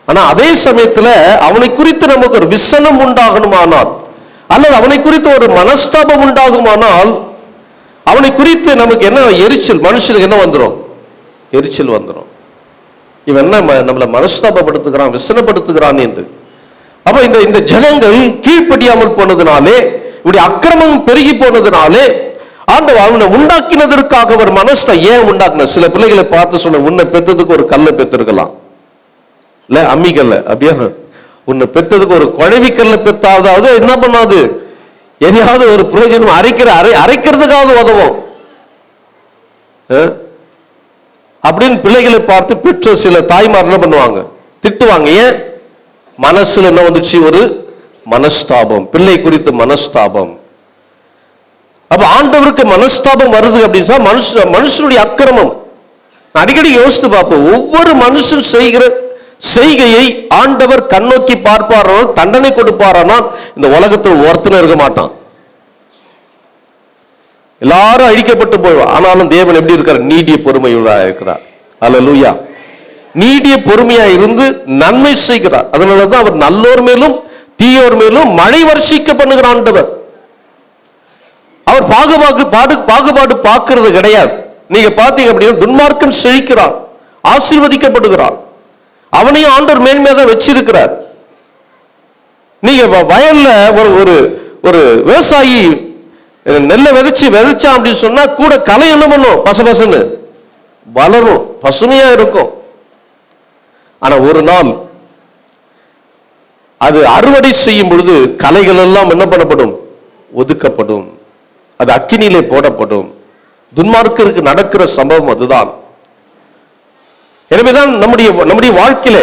ஆனா அதே சமயத்துல அவனை குறித்து நமக்கு ஒரு விசனம் உண்டாகணுமானால், அல்லது அவனை குறித்து ஒரு மனஸ்தாபம் உண்டாகுமானால், அவனை குறித்து நமக்கு என்ன எரிச்சல், மனுஷனுக்கு என்ன வந்துடும்? எரிச்சல் வந்துடும். இவன் என்ன நம்மளை மனஸ்தாபப்படுத்துகிறான், விசனப்படுத்துகிறான் என்று. அப்ப இந்த ஜனங்கள் கீழ்ப்படியாமல் போனதுனாலே, இப்படி அக்கிரமம் பெருகி போனதுனாலே ஆண்டவர் அவனை உண்டாக்கினதற்காக ஒரு ஏன் உண்டாக்குன? சில பிள்ளைகளை பார்த்து சொன்ன, உன்னை பெற்றதுக்கு ஒரு கல்லை பெற்றிருக்கலாம், இல்ல அம்மி கல்ல, அப்படியே உன்னை பெற்றதுக்கு ஒரு குழவி கல்லை பெற்றாவது என்ன பண்ணாது? எதையாவது ஒரு பிரயோஜனம் அரைக்கிறதுக்காவது உதவும் அப்படின்னு பிள்ளைகளை பார்த்து பெற்ற சில தாய்மார் என்ன பண்ணுவாங்க? திட்டுவாங்க. ஏன்? மனசுல என்ன வந்துச்சு? ஒரு மனஸ்தாபம், பிள்ளை குறித்து மனஸ்தாபம். அப்ப ஆண்டவருக்கு மனஸ்தாபம் வருது அப்படின்னு சொன்னா மனுஷனுடைய அக்கிரமம். அடிக்கடி யோசித்து பார்ப்போம். ஒவ்வொரு மனுஷன் செய்கிற செய்கையை ஆண்டவர் கண்ணோக்கி பார்ப்பாரானால், தண்டனை கொடுப்பாரானால் இந்த உலகத்தில் ஒருத்தனை இருக்க மாட்டான். எல்லாரும் அழிக்கப்பட்டு போய்வான். ஆனாலும் தேவன் எப்படி இருக்கார்? நீடிய பொறுமையுள்ளா இருக்கிறார். அல்லேலூயா. நீடிய பொறுமையா இருந்து நன்மை செய்கிறார். அதனாலதான் அவர் நல்லோர் மேலும் தீயோர் மேலும் மழை வர்ஷிக்க பண்ணுகிற ஆண்டவர். அவர் பாகுபாடு பார்க்கிறது கிடையாது. நீங்க பாத்தீங்க அப்படின்னா துன்மார்க்கன் செழிக்கிறான், ஆசீர்வதிக்கப்படுகிறான். அவனையும் ஆண்டவர் மேன்மையாக வச்சிருக்கிறார். நீங்க வயல்ல ஒரு விவசாயி நெல்லை விதைச்சான் அப்படின்னு சொன்னா கூட களை என்ன பண்ணும்? பசபசன்னு வளரும், பசுமையா இருக்கும். ஆனா ஒரு நாள் அது அறுவடை செய்யும் பொழுது களைகள் எல்லாம் என்ன பண்ணப்படும்? ஒதுக்கப்படும். அது அக்கினியிலே போடப்படும். துன்மார்க்கருக்கு நடக்கிற சம்பவம் அதுதான். எனவேதான் நம்முடைய வாழ்க்கையில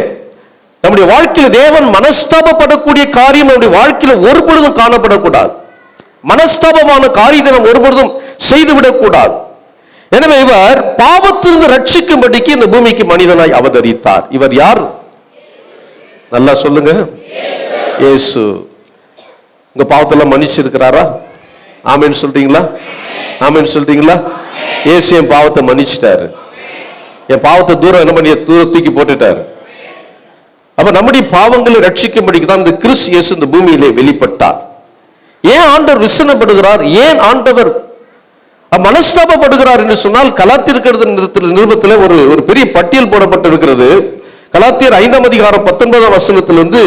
தேவன் மனஸ்தாபப்படக்கூடிய காரியம் நம்முடைய வாழ்க்கையில ஒரு பொழுதும் காணப்படக்கூடாது. மனஸ்தாபமான காரியத்தை நாம் ஒருபொழுதும் செய்துவிடக்கூடாது. எனவே இவர் பாவத்திலிருந்து ரட்சிக்கும்படிக்கு இந்த பூமிக்கு மனிதனாய் அவதரித்தார். இவர் யார்? நல்லா சொல்லுங்க. இயேசு. உங்க பாவத்தெல்லாம் மன்னிச்சிருக்கிறாரா? ஆமென் சொல்றீங்களா? ஆமென் சொல்றீங்களா? இயேசு என் பாவத்தை மன்னிச்சிட்டாரு. என் பாவத்தை தூரம் தூக்கி போட்டுட்டாரு. அப்ப நம்முடைய பாவங்களை ரட்சிக்கும்படிக்கு தான் இந்த கிறிஸ்து இயேசு இந்த பூமியிலே வெளிப்பட்டார். ஏன் ஆண்டவர் விசனப்படுகிறார்? ஏன் ஆண்டவர் மனஸ்தாபப்படுகிறார் என்று சொன்னால், கலாத்தியர் நிருபத்தில் ஒரு பெரிய பட்டியல் போடப்பட்டிருக்கிறது. கலாத்தியர் 5ஆம் அதிகாரம் 19ஆம் வசனத்திலிருந்து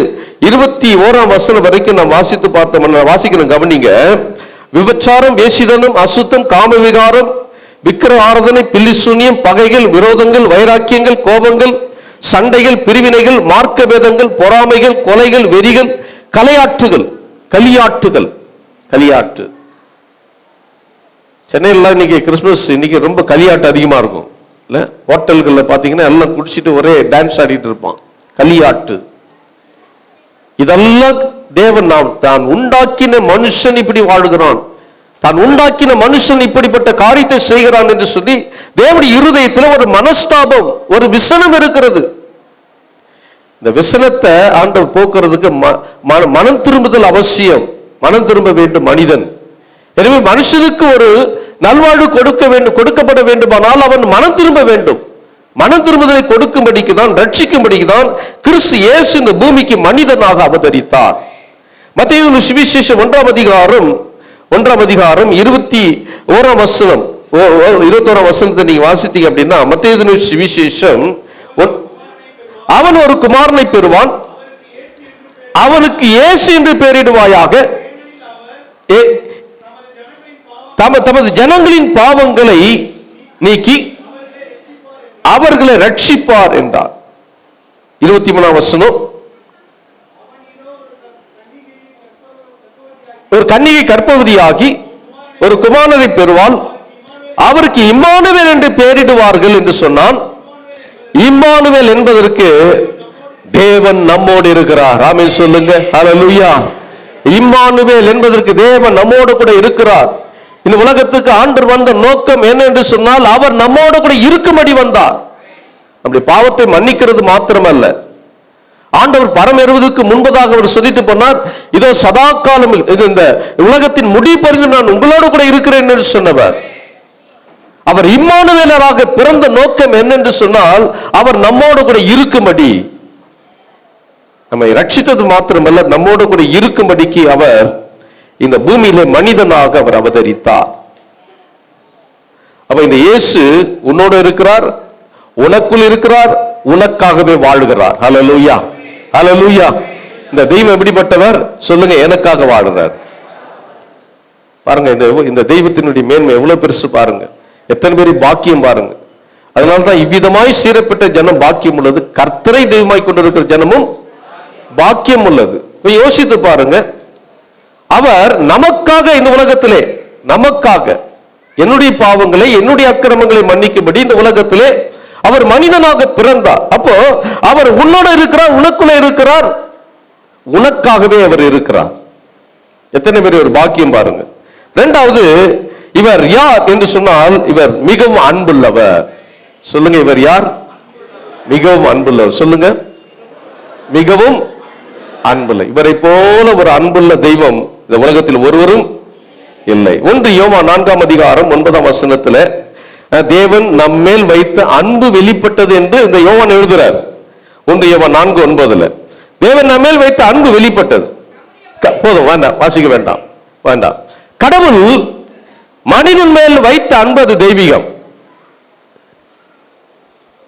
21ஆம் வசனம் வரைக்கும் நாம் வாசித்து பார்த்தோம். வாசிக்கணும், கவனிங்க. விபச்சாரம், வேசிதனம், அசுத்தம், காம விகாரம், விக்கிர ஆராதனை, பில்லிசூன்யம், பகைகள், விரோதங்கள், வைராக்கியங்கள், கோபங்கள், சண்டைகள், பிரிவினைகள், மார்க்க பேதங்கள், பொறாமைகள், கொலைகள், வெறிகள், களியாட்டு. சென்னையில் இன்னைக்கு கிறிஸ்துமஸ் இன்னைக்கு ரொம்ப களியாட்டு அதிகமா இருக்கும் இல்ல? ஹோட்டல்கள்ல பாத்தீங்கன்னா எல்லாம் குடிச்சிட்டு ஒரே டான்ஸ் ஆடிட்டு இருப்பான். களியாட்டு. இதெல்லாம் தேவன் தான் உண்டாக்கின மனுஷன் இப்படி வாழ்கிறான், தான் உண்டாக்கின மனுஷன் இப்படிப்பட்ட காரியத்தை செய்கிறான் என்று சொல்லி தேவனுடைய இருதயத்தில் ஒரு மனஸ்தாபம், ஒரு விசனம் இருக்கிறது. இந்த விசனத்தை ஆண்டவர் போக்குறதுக்கு மனம் திரும்புதல் அவசியம். மனம் திரும்ப வேண்டும் மனிதன். எனவே மனுஷனுக்கு ஒரு நல்வாழ்வு கொடுக்கப்பட வேண்டுமானால் அவன் மனம் திரும்ப வேண்டும். மனம் திரும்புதலை கொடுக்கும்படிக்கு தான், ரட்சிக்கும்படிக்கு தான் கிறிஸ்து இயேசு இந்த பூமிக்கு மனிதனாக அவதரித்தார். மத்தேயு சுவிசேஷம் 1ஆம் அதிகாரம் 21ஆம் வசனம் 21ஆம் வசனத்தை நீங்க வாசித்தீங்க அப்படின்னா, மத்தேயு சுவிசேஷம், அவன் ஒரு குமாரனை பெறுவான், அவனுக்கு இயேசு என்று பெயரிடுவாயாக. தமது ஜனங்களின் பாவங்களை நீக்கி அவர்களை ரட்சிப்பார் என்றார். 23ஆம் வசனம். ஒரு கன்னிகை கர்ப்பவதியாகி ஒரு குமாரனை பெறுவாள், அவருக்கு இம்மானுவேல் என்று பெயரிடுவார்கள் என்று சொன்னான். இம்மானுவேல் என்பதற்கு தேவன் நம்மோடு இருக்கிறார். ஆமென் சொல்லுங்க. ஹல்லேலூயா. இம்மானுவேல் என்பதற்கு தேவன் நம்மோடு கூட இருக்கிறார். இந்த உலகத்துக்கு ஆண்டவர் வந்த நோக்கம் என்ன என்று சொன்னால், அவர் நம்மோடு கூட இருக்கும்படி வந்தார். நம்முடைய பாவத்தை மன்னிக்கிறது மாத்திரமல்ல, ஆண்டவர் பரமேறுவதற்கு முன்பதாக அவர் சொல்லிட்டு போனார், இதோ சதா காலம் இந்த உலகத்தின் முடி பறிந்து நான் உங்களோடு கூட இருக்கிறேன் என்று சொன்னவர். அவர் இம்மானுவேலராக பிறந்த நோக்கம் என்னென்று சொன்னால், அவர் நம்மோடு கூட இருக்கும்படி, நம்மை ரட்சித்தது மாத்திரமல்ல, நம்மோடு கூட இருக்கும்படிக்கு அவர் இந்த பூமியிலே மனிதனாக அவர் அவதரித்தார். அப்ப இந்த இயேசு உன்னோடு இருக்கிறார், உனக்குள் இருக்கிறார், உனக்காகவே வாழுகிறார். ஹல்லேலூயா, ஹல்லேலூயா. இந்த தெய்வம் எப்படிப்பட்டவர் சொல்லுங்க? எனக்காக வாழுறார். பாருங்க, இந்த தெய்வத்தினுடைய மேன்மை எவ்வளவு பெருசு பாருங்க. எத்தனை பேர் பாக்கியம் பாருங்க. அதனால்தான் இவ்விதமாய் சீரப்பட்ட ஜனம் பாக்கியம் உள்ளது, கர்த்தரை தெய்வமாய் கொண்டிருக்கிற ஜனமும் பாக்கியம் உள்ளது. யோசித்து பாருங்க, அவர் நமக்காக இந்த உலகத்திலே, நமக்காக என்னுடைய பாவங்களை என்னுடைய அக்கிரமங்களை மன்னிக்கும்படி இந்த உலகத்திலே அவர் மனிதனாக பிறந்தார். அப்போ அவர் உன்னோட இருக்கிறார், உனக்குள்ள இருக்கிறார், உனக்காகவே அவர் இருக்கிறார். எத்தனை பேர் ஒரு பாக்கியம் பாருங்க. இரண்டாவது, இவர் யார் என்று சொன்னால், இவர் மிகவும் அன்புள்ளவர். சொல்லுங்க, இவர் யார்? மிகவும் அன்புள்ளவர். சொல்லுங்க, மிகவும் அன்புள்ள. இவரை போல ஒரு அன்புள்ள தெய்வம் இந்த உலகத்தில் ஒருவரும் இல்லை. 1 யோவான் 4ஆம் அதிகாரம் 9ஆம் வசனத்துல தேவன் நம்மேல் வைத்த அன்பு வெளிப்பட்டது என்று இந்த யோவான் எழுதுறார். 1 யோவான் 4:9 தேவன் நம்மேல் வைத்த அன்பு வெளிப்பட்டது. போதும், வேண்டாம், வாசிக்க வேண்டாம், வேண்டாம். கடவுள் மனிதன் மேல் வைத்த அன்பு அது தெய்வீகம்.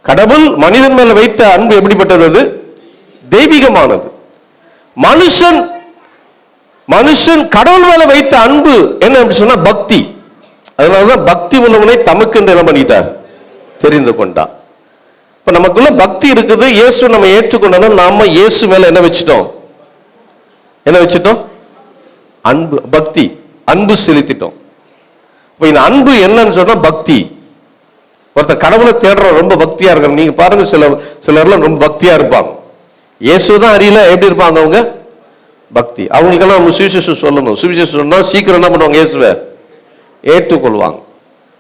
கடவுள் மனிதன் மேல் வைத்த அன்பு எப்படிப்பட்டது? அது தெய்வீகமானது. மனுஷன் கடவுள் மேல வைத்த அன்பு என்ன அப்படி சொன்னா பக்தி. அதனாலதான் பக்தி உள்ளவனை தமக்கு என்று என்ன பண்ணிட்டார்? தெரிந்து கொண்டார். இப்ப நமக்குள்ள பக்தி இருக்குது. இயேசு நம்ம ஏற்றுக்கொண்டோம்னா நாம இயேசு மேல என்ன வச்சிட்டோம்? என்ன வச்சிட்டோம்? அன்பு, பக்தி, அன்பு செலுத்திட்டோம். இப்ப இந்த அன்பு என்னன்னு சொன்னா பக்தி. ஒருத்தர் கடவுளை தேடுற ரொம்ப பக்தியா இருக்காங்க. நீங்க பாருங்க, சிலர்லாம் ரொம்ப பக்தியா இருப்பாங்க. இயேசுதான் அறியல, எப்படி இருப்பாங்க அவங்க? பக்தி. அவங்களுக்கெல்லாம் நம்ம சுவிசேஷம் சொல்லணும். சுவிசேஷம் சொன்னா சீக்கிரம் என்ன பண்ணுவாங்க? இயேசுவை ஏற்றுக்கொள்வாங்க.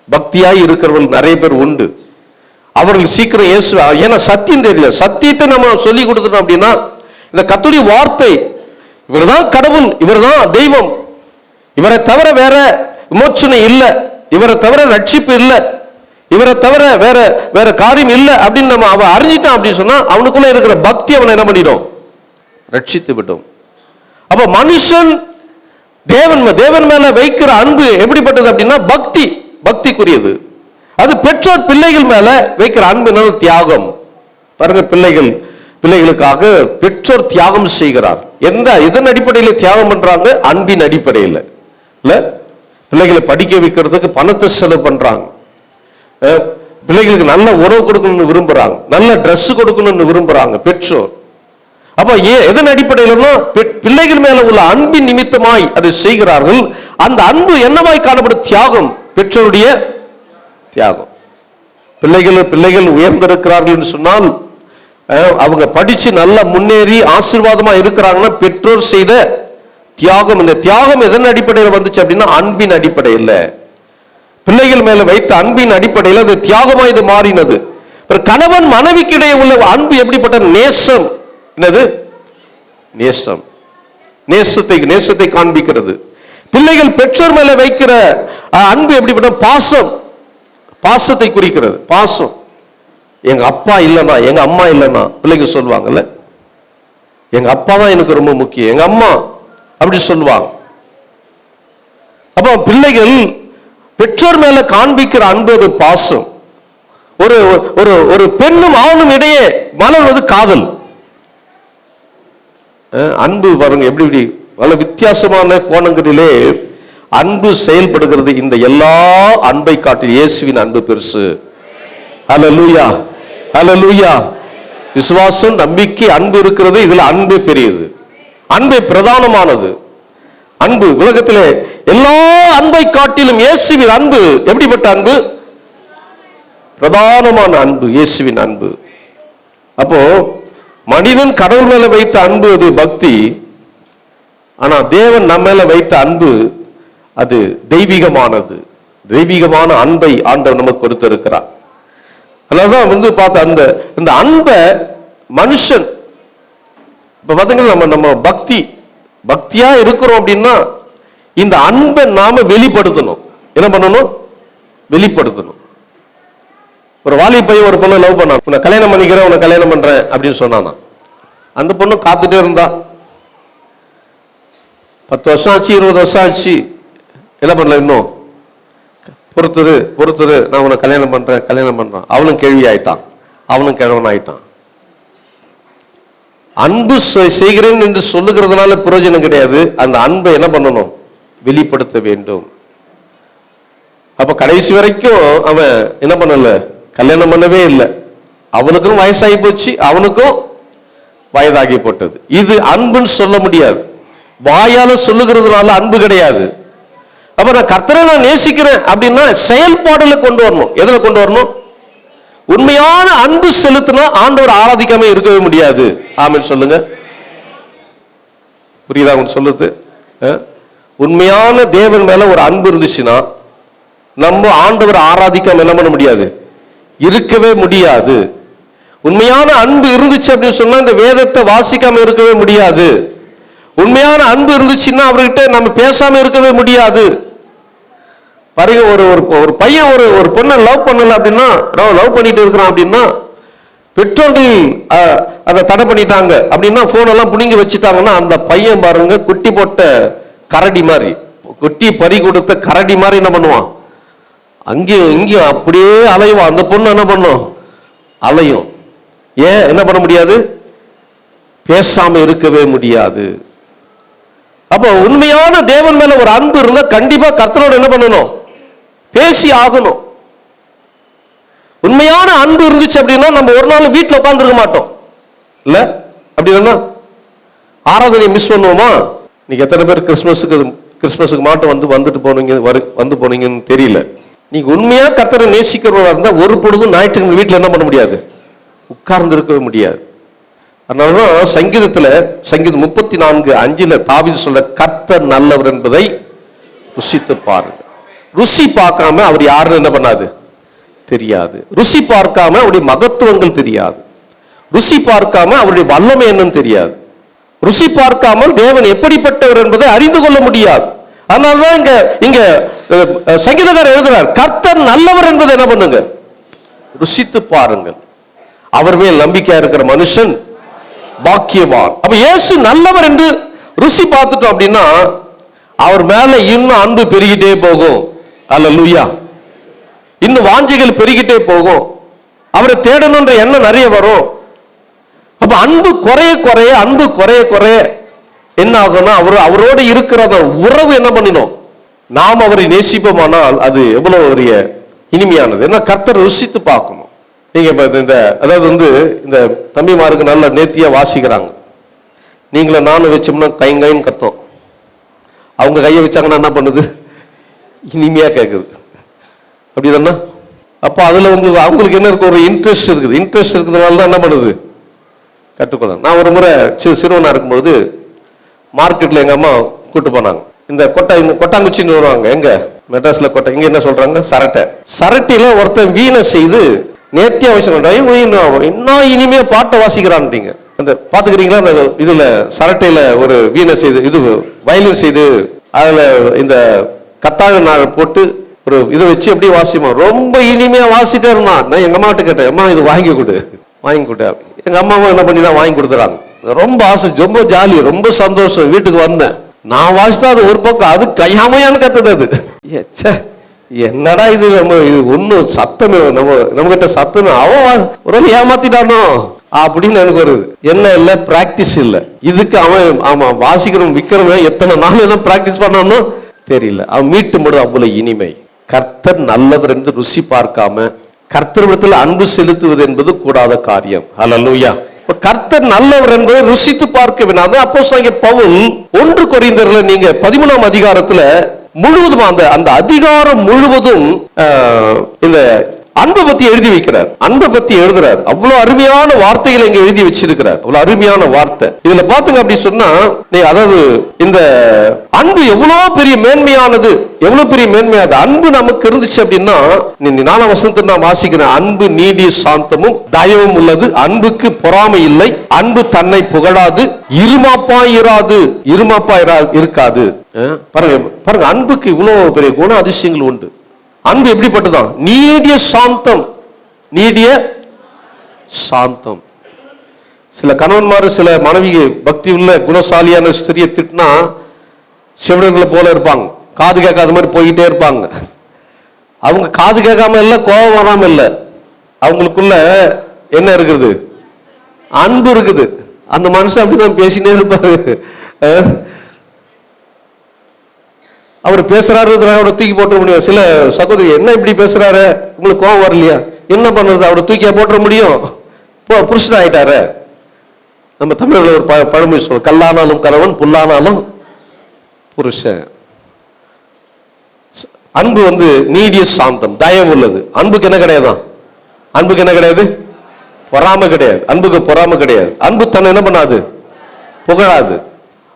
பக்தியாய் இருக்கிறவர்கள் நிறைய பேர் உண்டு. அவர்கள் சீக்கிரம் இயேசு, ஏன்னா சத்தியம் தெரியல. சத்தியத்தை நம்ம சொல்லி கொடுத்துட்டோம் அப்படின்னா, இந்த கர்த்தருடைய வார்த்தை, இவர்தான் கடவுள், இவர்தான் தெய்வம், இவரை தவிர வேற விமோச்சனை இல்லை, இவரை தவிர ரட்சிப்பு இல்லை, இவரை தவிர வேற வேற காரியம் இல்லை அப்படின்னு நம்ம அவன் அறிஞ்சிட்டான் அப்படின்னு சொன்னா, அவனுக்குள்ள இருக்கிற பக்தி அவனை என்ன பண்ணிடும்? ரட்சித்து விட்டோம். அப்ப மனுஷன் தேவன் மேல வைக்கிற அன்பு எப்படிப்பட்டது அப்படின்னா பக்தி, பக்திக்குரியது. அது பெற்றோர் பிள்ளைகள் மேல வைக்கிற அன்பு தியாகம். பாருங்க, பிள்ளைகளுக்காக பெற்றோர் தியாகம் செய்கிறார். எதன் அடிப்படையில் தியாகம் பண்றாங்க? அன்பின் அடிப்படையில். இல்ல, பிள்ளைகளை படிக்க வைக்கிறதுக்கு பணத்தை செலவு பண்றாங்க. பிள்ளைகளுக்கு நல்ல உணவு கொடுக்கணும்னு விரும்புறாங்க, நல்ல ட்ரெஸ் கொடுக்கணும்னு விரும்புறாங்க பெற்றோர். அப்ப எதன் அடிப்படையில்? பிள்ளைகள் மேல உள்ள அன்பின் நிமித்தமாய் அதை செய்கிறார்கள். அந்த அன்பு என்னவாய் காணப்படும்? தியாகம், பெற்றோருடைய தியாகம். பிள்ளைகள் உயர்ந்திருக்கிறார்கள் என்று சொன்னால், அவங்க படிச்சு நல்லா முன்னேறி ஆசீர்வாதமா இருக்கிறாங்கன்னா பெற்றோர் செய்த தியாகம். இந்த தியாகம் எதன் அடிப்படையில் வந்துச்சு அப்படின்னா அன்பின் அடிப்படையில், பிள்ளைகள் மேல வைத்த அன்பின் அடிப்படையில் அது தியாகமா இது மாறினது. கணவன் மனைவிக்கிடையே உள்ள அன்பு எப்படிப்பட்ட நேசம்? என்னது? நேசம், நேசத்தை காண்பிக்கிறது. பிள்ளைகள் பெற்றோர் மேல வைக்கிற அன்பு எப்படிப்பட்ட? பாசம், பாசத்தை குறிக்கிறது. பாசம். எங்க அப்பா இல்லைன்னா, எங்க அம்மா இல்லைன்னா, பிள்ளைங்க சொல்லுவாங்கல்ல, எங்க அப்பா தான் எனக்கு ரொம்ப முக்கியம், எங்க அம்மா அப்படி சொல்லுவாங்க. அப்ப பிள்ளைகள் பெற்றோர் மேல காண்பிக்கிற அன்பு அது பாசம். ஒரு பெண்ணும் ஆணும் இடையே மலர்வது காதல். அன்பு பாருங்க எப்படி இப்படி பல வித்தியாசமான கோணங்களிலே அன்பு செயல்படுகிறது. இந்த எல்லா அன்பை காட்டில் இயேசுவின் அன்பு பெருசு. ஹல்லேலூயா, ஹல்லேலூயா. விசுவாசம், நம்பிக்கை, அன்பு இருக்கிறது. இதுல அன்பே பெரியது, அன்பே பிரதானமானது. அன்பு உலகத்திலே எல்லா அன்பை காட்டிலும் இயேசுவின் அன்பு எப்படிப்பட்ட அன்பு? பிரதானமான அன்பு, இயேசுவின் அன்பு. அப்போ மனிதன் கடவுள் மேல வைத்த அன்பு அது பக்தி. ஆனா தேவன் நம்ம மேல வைத்த அன்பு அது தெய்வீகமானது. தெய்வீகமான அன்பை ஆண்டவர் நமக்கு கொடுத்திருக்கிறார். அதனாலதான் பார்த்த இந்த அன்பை மனுஷன் இப்ப பாத்தீங்கன்னா நம்ம பக்தியா இருக்கிறோம் அப்படின்னா இந்த அன்பை நாம வெளிப்படுத்தணும். என்ன பண்ணணும்? வெளிப்படுத்தணும். ஒரு வாலிப பையன் ஒரு பொண்ணை லவ் பண்ணான். உன்னை கல்யாணம் பண்ணிக்கிறேன், உன்னை கல்யாணம் பண்றேன் அப்படின்னு சொன்னானா. அந்த பொண்ணு காத்துட்டே இருந்தா. 10 வருஷம் ஆச்சு, 20 வருஷம் ஆச்சு, என்ன பண்ணல, இன்னும் பொறுத்துரு, நான் உன்னை கல்யாணம் பண்றேன். அவனும் கேள்வி ஆயிட்டான், அவனும் கிழவன் ஆயிட்டான். அன்பு செய்கிறேன் என்று சொல்லுகிறதுனால பிரயோஜனம் கிடையாது. அந்த அன்பை என்ன பண்ணணும்? வெளிப்படுத்த வேண்டும். அப்ப கடைசி வரைக்கும் அவன் என்ன பண்ணல? கல்யாணம் பண்ணவே இல்லை. அவனுக்கும் வயசாகி போச்சு, அவனுக்கும் வயதாகி போட்டது. இது அன்புன்னு சொல்ல முடியாது. வாயால சொல்லுகிறதுனால அன்பு கிடையாது. அப்ப நான் கர்த்தரை நான் நேசிக்கிறேன் அப்படின்னா செயல்பாடுல கொண்டு வரணும். எதுல கொண்டு வரணும்? உண்மையான அன்பு செலுத்தினா ஆண்டவர் ஆராதிக்காம இருக்கவே முடியாது. ஆமென் சொல்லுங்க. புரியுதா உங்களுக்கு சொல்லுது? உண்மையான தேவன் மேல ஒரு அன்பு இருந்துச்சுன்னா நம்ம ஆண்டவர் ஆராதிக்காம என்ன பண்ண முடியாது? இருக்கவே முடியாது. உண்மையான அன்பு இருந்துச்சு அப்படின்னு சொன்னா இந்த வேதத்தை வாசிக்காம இருக்கவே முடியாது. உண்மையான அன்பு இருந்துச்சுன்னா அவர்கிட்ட நம்ம பேசாம இருக்கவே முடியாது. பாருங்க, ஒரு பையன் ஒரு பொண்ணை லவ் பண்ணல அப்படின்னா, லவ் பண்ணிட்டு இருக்கிறான் அப்படின்னா, பெற்றோர்கள் அதை தடை பண்ணிட்டாங்க அப்படின்னா, போன் எல்லாம் புடுங்கி வச்சுட்டாங்கன்னா, அந்த பையன் பாருங்க குட்டி போட்ட கரடி மாதிரி, குட்டி பறி கொடுத்த கரடி மாதிரி என்ன பண்ணுவான்? அங்கேயும் இங்கேயும் அப்படியே அலைவான். அந்த பொண்ணு என்ன பண்ணும்? அலையும். ஏன் என்ன பண்ண முடியாது? பேசாம இருக்கவே முடியாது. அப்போ உண்மையான தேவன் மேல ஒரு அன்பு இருந்தா கண்டிப்பா கர்த்தரோட என்ன பண்ணணும்? பேசி ஆகணும். உண்மையான அன்பு இருந்துச்சு அப்படின்னா நம்ம ஒரு நாள் வீட்டில் உட்கார்ந்துருக்க மாட்டோம். இல்ல அப்படி இல்லைன்னா ஆராதனையை மிஸ் பண்ணுவோமா? நீங்க எத்தனை பேர் கிறிஸ்மஸுக்கு மாட்டம் வந்து போனீங்கன்னு தெரியல. நீங்க உண்மையா கர்த்தரை நேசிக்கிறவரா இருந்தா ஒரு பொழுதும் ஞாயிற்றுக்கிழமை வீட்டில் என்ன பண்ண முடியாது? உட்கார்ந்து இருக்கவே முடியாது. அதனாலதான் சங்கீதம் 34:5 தாவீது சொல்ற, கர்த்தர் நல்லவர் என்பதை ருசித்து பாருங்க. ருசி பார்க்காம அவர் யாருன்னு என்ன பண்ணாது? தெரியாது. ருசி பார்க்காம அவருடைய மகத்துவங்கள் தெரியாது. ருசி பார்க்காம அவருடைய வல்லமை என்னன்னு தெரியாது. ருசி பார்க்காமல் தேவன் எப்படிப்பட்டவர் என்பதை அறிந்து கொள்ள முடியாது. அதனாலதான் இங்க சங்கீதக்காரர் எழுதுறார், கர்த்தர் நல்லவர் என்பதை என்ன பண்ணுங்க? ருசித்து பாருங்கள். அவர் மேல் நம்பிக்கையா இருக்கிற மனுஷன் பாக்கியவான். அப்ப இயேசு நல்லவர் என்று ருசி பார்த்துட்டோம் அப்படின்னா அவர் மேல இன்னும் அன்பு பெருகிட்டே போகும். அல்லேலூயா. இன்னும் வாஞ்சைகள் பெருகிட்டே போகும். அவரை தேடணுன்ற எண்ணம் நிறைய வரும். அப்ப அன்பு குறைய என்ன ஆகும்னா அவரோடு இருக்கிற உறவு என்ன பண்ணினோம்? நாம் அவரை நேசிப்போமானால் அது எவ்வளவு ஒரு இனிமையானது. ஏன்னா கர்த்தர் ருசித்து பார்க்கணும். நீங்க அதாவது இந்த தம்பிமாருக்கு நல்ல நேர்த்தியா வாசிக்கிறாங்க. நீங்கள நானும் வச்சோம்னா கைன்னு கத்தோம். அவங்க கையை வச்சாங்கன்னா என்ன பண்ணுது? இனிமையா கேட்குது. அப்படிதானே? அப்போ அதுல அவங்களுக்கு என்ன இருக்கு? ஒரு இன்ட்ரெஸ்ட் இருக்குது. இன்ட்ரெஸ்ட் இருக்கிறதுனால தான் என்ன பண்ணுது? கற்றுக்கொள்ள. நான் ஒரு முறை சிறுவனா இருக்கும்பொழுது மார்க்கெட்ல எங்க அம்மா கூட்டு போனாங்க. இந்த கொட்டாங்குச்சின்னு வருவாங்க. எங்க மெட்ராஸ்ல கொட்டை, இங்க என்ன சொல்றாங்க? சரட்டையில ஒருத்தன் வீணை செய்து நேர்த்தியா வச்சுக்கணும். இன்னும் இனிமையா பாட்டை வாசிக்கிறான்ட்டீங்க. அந்த பாத்துக்கிறீங்களா? அந்த இதுல சரட்டையில ஒரு வீணை செய்து, இது வயலின் செய்து, அதுல இந்த கத்தாழ நாள் போட்டு ஒரு இதை வச்சு எப்படி வாசிமா ரொம்ப இனிமையா வாசிட்டே இருந்தான். நான் எங்க அம்மாட்ட கேட்டேன், அம்மா இது வாங்கி கொடு. எங்க அம்மாவும் என்ன பண்ணி வாங்கி கொடுத்துறாங்க. ரொம்ப ஆசை, ரொம்ப ஜாலி, ரொம்ப சந்தோஷம். வீட்டுக்கு வந்தேன், நான் வாசித்தா அது ஒரு பக்கம், அது கையாமையான்னு கத்துது. அது என்னடா இது? நம்ம இது ஒன்னும் சத்தமே நம்ம கிட்ட சத்தமே. அவன் ஒரு ஏமாத்திட்டானோ அப்படின்னு எனக்கு வருது. என்ன இல்லை, பிராக்டிஸ் இல்லை. இதுக்கு அவன் வாசிக்கிறவன் விற்கிறவன் எத்தனை நாள் என்ன பிராக்டிஸ் பண்ணணும் தெரியல. அவன் மீட்டும் போது அவ்வளவு இனிமை. கர்த்தர் நல்லவர் என்று ருசி பார்க்காம கர்த்தரிடத்தில் அன்பு செலுத்துவது என்பது கூடாத காரியம். ஹல்லேலூயா. கர்த்தர் நல்லவர் என்பதை ருசித்து பார்க்க வேண்டும். அப்போஸ்தலனாகிய பவுல் 1 கொரிந்தியர்ல நீங்க 13ஆம் அதிகாரத்துல முழுவதும் அந்த அதிகாரம் முழுவதும் இந்த அன்பை பத்தி எழுதி வைக்கிறார். அன்பை பத்தி எழுதுறார். அவ்வளவு அருமையான வார்த்தைகளை இங்க எழுதி வச்சிருக்கிறார். அவ்வளவு அருமையான வார்த்தை. இதுல பாத்துங்க அப்படி சொன்னா, அதாவது இந்த அன்பு எவ்வளவு பெரிய மேன்மையானது, எவ்வளவு பெரிய மேன்மையானது அன்பு நமக்கு இருந்துச்சு அப்படின்னா, 4ஆம் வசனத்தை நான் வாசிக்கிறேன். அன்பு நீடிய சாந்தமும் தயவும் உள்ளது, அன்புக்கு பொறாமை இல்லை, அன்பு தன்னை புகழாது, இருமாப்பாயிராது இருக்காது. பாருங்க அன்புக்கு இவ்வளவு பெரிய குண அதிசயங்கள் உண்டு. அன்பு எப்படிப்பட்டதான்? நீடிய சாந்தம். நீடிய சாந்தம். சில கணவன்மார் சில மனைவி பக்தி உள்ள குணசாலியான ஸ்திரியை திட்டினா சிவனர்களை போல இருப்பாங்க. காது கேட்காத மாதிரி போயிட்டே இருப்பாங்க. அவங்க காது கேட்காம இல்லை, கோபம் வராம இல்லை, அவங்களுக்குள்ள என்ன இருக்குது? அன்பு இருக்குது. அந்த மனுஷன் அப்படிதான் பேசினே இருப்பாரு. அவர் பேசுறாரு, அவரை தூக்கி போட்டுற முடியும். சில சகோதரி, என்ன இப்படி பேசுறாரு, உங்களுக்கு கோபம் வரலையா? என்ன பண்றது? அவரை தூக்கியா போட்டுற முடியும்? புருஷன் ஆயிட்டாரு. நம்ம தமிழர்கள் ஒரு பழமொழி சொல்றோம், கல்லானாலும் கணவன், புல்லானாலும் புருஷன். அன்பு நீடிய சாந்தம், தயவு உள்ளது. அன்புக்கு என்ன கிடையாது? அன்புக்கு என்ன கிடையாது? பொறாமை கிடையாது. அன்புக்கு பொறாமை கிடையாது. அன்பு தன்னை என்ன பண்ணாது? புகழாது.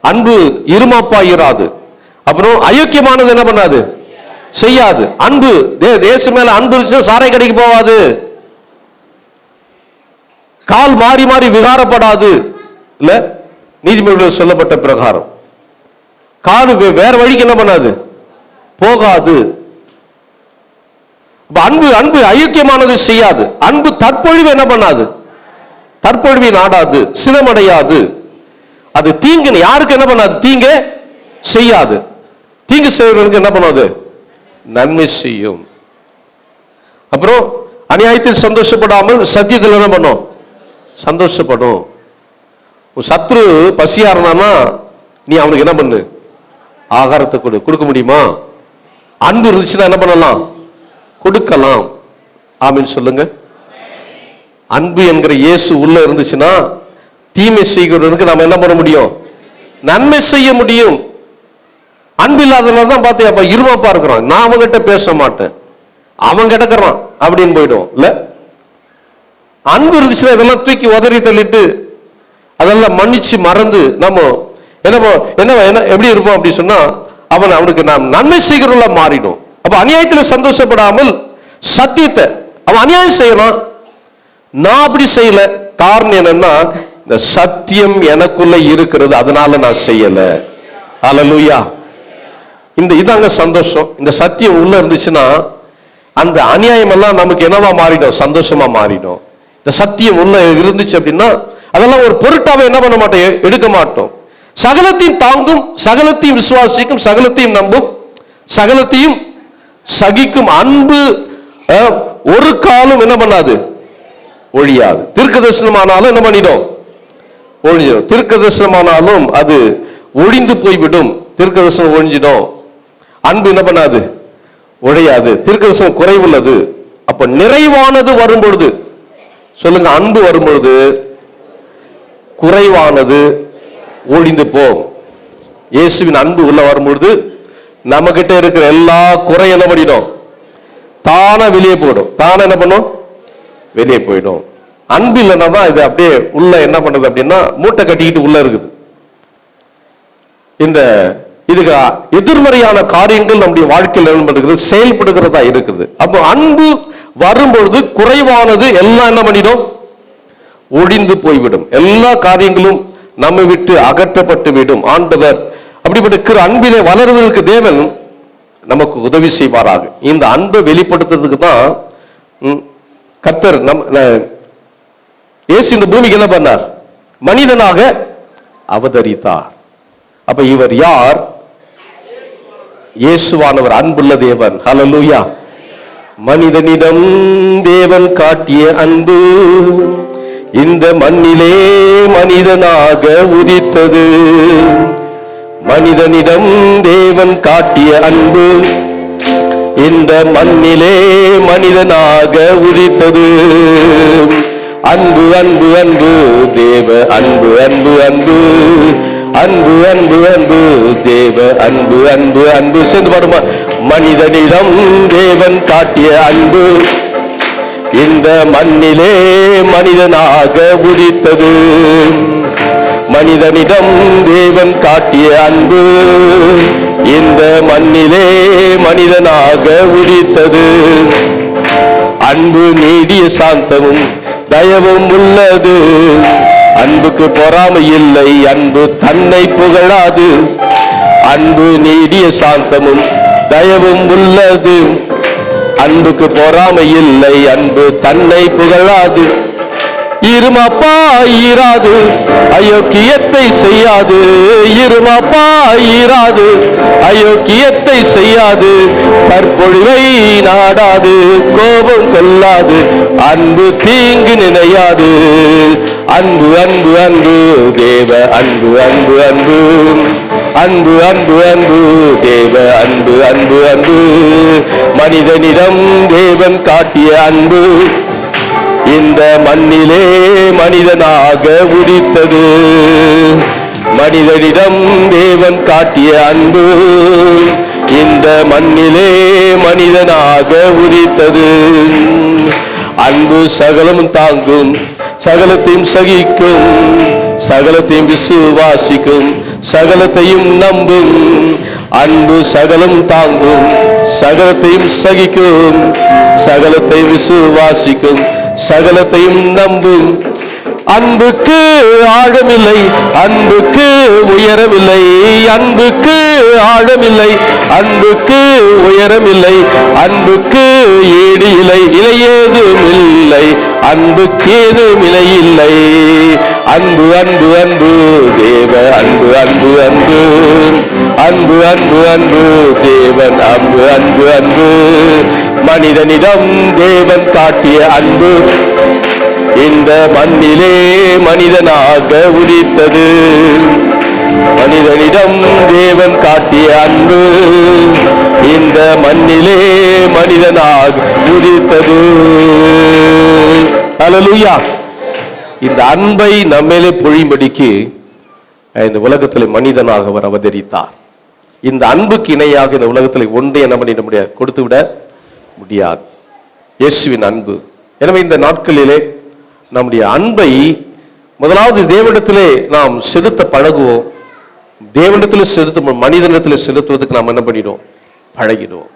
அன்பு இருமாப்பாயிராது. அப்புறம் அயோக்கியமானது என்ன பண்ணாது? செய்யாது. அன்பு தேசம் மேல அன்பு இருந்துச்சு, சாரை கடைக்கு போவாது, கால் மாறி மாறி விகாரப்படாது. இல்ல, நீதிமொழியில் சொல்லப்பட்ட பிரகாரம் கால் வேற வழிக்கு என்ன பண்ணாது? போகாது. அன்பு அன்பு அயோக்கியமானது செய்யாது. அன்பு தற்பொழிவு என்ன பண்ணாது? தற்பொழிவை நாடாது, சினமடையாது. அது தீங்கு யாருக்கு என்ன பண்ணாது? தீங்கு செய்யாது. தீங்கு செய்வதற்கு என்ன பண்ணாது? நன்மை செய்யும். அப்புறம் அநியாயத்தில் சந்தோஷப்படாமல் சத்தியத்தில் என்ன பண்ணும்? சந்தோஷப்படும். சத்ரு பசியா இருந்தானா நீ அவனுக்கு என்ன பண்ணு? ஆகாரத்தை கொடுக்க முடியுமா? அன்பு இருந்துச்சுன்னா என்ன பண்ணலாம்? கொடுக்கலாம். ஆமீன் சொல்லுங்க. அன்பு என்கிற இயேசு உள்ள இருந்துச்சுன்னா தீமை செய்கிறவனுக்கு நாம என்ன பண்ண முடியும்? நன்மை செய்ய முடியும். அன்பு இல்லாதனால தான் பார்த்தியா இருமாப்பா இருக்கிறான். நான் அவங்ககிட்ட பேச மாட்டேன், அவன் கிடக்குறான் அப்படின்னு போயிடும். இல்ல, அன்பு இருந்துச்சுன்னா இதெல்லாம் தூக்கி உதறி தள்ளிட்டு அதெல்லாம் மன்னிச்சு மறந்து நம்ம என்ன எப்படி இருப்போம் அப்படி சொன்னா அவனுக்கு நாம் நன்மை செய்கிறவங்கள மாறிடும். அப்ப அநியாயத்தில் சந்தோஷப்படாமல் சத்தியத்தை, அவன் அநியாயம் செய்யலாம், நான் அப்படி செய்யல. காரணம் என்னன்னா, இந்த சத்தியம் எனக்குள்ள இருக்கிறது, அதனால நான் செய்யல. ஹல்லேலூயா. இதாங்க சந்தோஷம். இந்த சத்தியம் உள்ள இருந்துச்சுன்னா அந்த அநியாயம் எல்லாம் நமக்கு என்னவா மாறிடும்? சந்தோஷமா மாறிடும். இந்த சத்தியம் உள்ள இருந்துச்சு அப்படின்னா அதெல்லாம் ஒரு பொருட்டாவே என்ன பண்ண மாட்டோம்? எடுக்க மாட்டோம். சகலத்தையும் தாங்கும், சகலத்தையும் விசுவாசிக்கும், சகலத்தையும் நம்பும், சகலத்தையும் சகிக்கும். அன்பு ஒரு காலம் என்ன பண்ணாது? ஒழியாது. தீர்க்க தரிசனமானாலும் என்ன பண்ணிடும்? ஒழிஞ்சிடும். தீர்க்க தரிசனமானாலும் அது ஒழிந்து போய்விடும். தீர்க்க தரிசனம் ஒழிஞ்சிடும். அன்பு என்ன பண்ணாது? ஒழியாது. தீர்க்க தரிசனம் குறைவுள்ளது. அப்ப நிறைவானது வரும்பொழுது சொல்லுங்க, அன்பு வரும்பொழுது குறைவானது ஒழிந்து போம். இயேசுவின் அன்பு உள்ள வரும்பொழுது நம்ம கிட்ட இருக்கிற எல்லா குறை என்ன பண்ணிடும்? தானா வெளியே போயிடும். தானா என்ன பண்ணும்? வெளியே போயிடும். அன்பு இல்லைன்னா தான் இது அப்படியே உள்ள என்ன பண்றது அப்படின்னா மூட்டை கட்டிக்கிட்டு உள்ள இருக்குது. இதுக்கு எதிர்மறையான காரியங்கள் நம்முடைய வாழ்க்கையில் என்ன செயல்படுகிறதா இருக்குது. அப்போ அன்பு வரும்பொழுது குறைவானது எல்லாம் என்ன பண்ணிடும்? ஒழிந்து போய்விடும். எல்லா காரியங்களும் நம்மை விட்டு அகற்றப்பட்டு விடும். ஆண்டவர் அப்படிப்பட்ட அன்பிலே வளருவதற்கு தேவன் நமக்கு உதவி செய்வாராக. இந்த அன்பை வெளிப்படுத்துறதுக்கு தான் கர்த்தர் இயேசு இந்த பூமிக்கு என்ன பண்ணார்? மனிதனாக அவதரித்தார். அப்ப இவர் யார்? இயேசுவானவர் அன்புள்ள தேவன். இந்த மண்ணிலே மனிதனாக உதித்தது. மனிதனிடம் தேவன் காட்டிய அன்பு இந்த மண்ணிலே மனிதனாக உதித்தது. அன்பு அன்பு அன்பு தேவ அன்பு அன்பு அன்பு அன்பு அன்பு அன்பு தேவ அன்பு அன்பு அன்பு. சேர்ந்து பாடுமா? மனிதனிடம் தேவன் காட்டிய அன்பு இந்த மண்ணிலே மனிதனாக உதித்தது. மனிதனிடம் தேவன் காட்டிய அன்பு இந்த மண்ணிலே மனிதனாக உதித்தது. அன்பு நீடிய சாந்தமும் தயவும் உள்ளது. அன்புக்கு பொறாமை இல்லை, அன்பு தன்னை புகழாது. அன்பு நீடிய சாந்தமும் தயவும் உள்ளது. அன்புக்கு பொறாமை இல்லை, அன்பு தன்னை புகழாது. இருமப்பா ஈராது, அயோக்கியத்தை செய்யாது. இருமப்பா ஈராது, அயோக்கியத்தை செய்யாது. தற்பொழிவை நாடாது, கோபம் கொள்ளாது. அன்பு தீங்கு நினையாது. அன்பு அன்பு அன்பு தேவ அன்பு அன்பு அன்பு அன்பு அன்பு அன்பு தேவ அன்பு அன்பு அன்பு. மனிதனிடம் தேவன் காட்டிய அன்பு இந்த மண்ணிலே மனிதனாக உதித்தது. மனிதனிடம் தேவன் காட்டிய அன்பு இந்த மண்ணிலே மனிதனாக உதித்தது. அன்பு சகலமும் தாங்கும், சகலத்தையும் சகிக்கும், சகலத்தையும் விசுவாசிக்கும், சகலத்தையும் நம்பும். அன்பு சகலம் தாங்கும், சகலத்தையும் சகிக்கும், சகலத்தை விசுவாசிக்கும், சகலத்தையும் நம்பும். அன்புக்கு ஆழமில்லை, அன்புக்கு உயரமில்லை. அன்புக்கு ஆழமில்லை, அன்புக்கு உயரமில்லை. அன்புக்கு ஈடு இல்லை, இலையேதும் இல்லை. அன்புக்கு ஏதும் இலை இல்லை. அன்பு அன்பு அன்பு தேவ அன்பு அன்பு அன்பு அன்பு அன்பு அன்பு தேவன் அன்பு அன்பு அன்பு. மனிதனிடம் தேவன் காட்டிய அன்பு இந்த மண்ணிலே மனிதனாக உதித்தது. மனிதனிடம் தேவன் காட்டிய அன்பு இந்த மண்ணிலே மனிதனாக உதித்தது. ஹல்லேலூயா. இந்த அன்பை நம்மேலே பொழியும்படிக்கு இந்த உலகத்தில் மனிதனாக அவர் அவதரித்தார். இந்த அன்புக்கு இணையாக இந்த உலகத்தில் ஒன்றை என்ன பண்ணிட முடியாது, கொடுத்து விட முடியாது. இயேசுவின் அன்பு. எனவே இந்த நாட்களிலே நம்முடைய அன்பை முதலாவது தேவனிடத்திலே நாம் செலுத்த பழகுவோம். தேவனிடத்தில் செலுத்த, மனிதனிடத்தில் செலுத்துவதற்கு நாம் என்ன பண்ணிடுவோம், பழகிடுவோம்.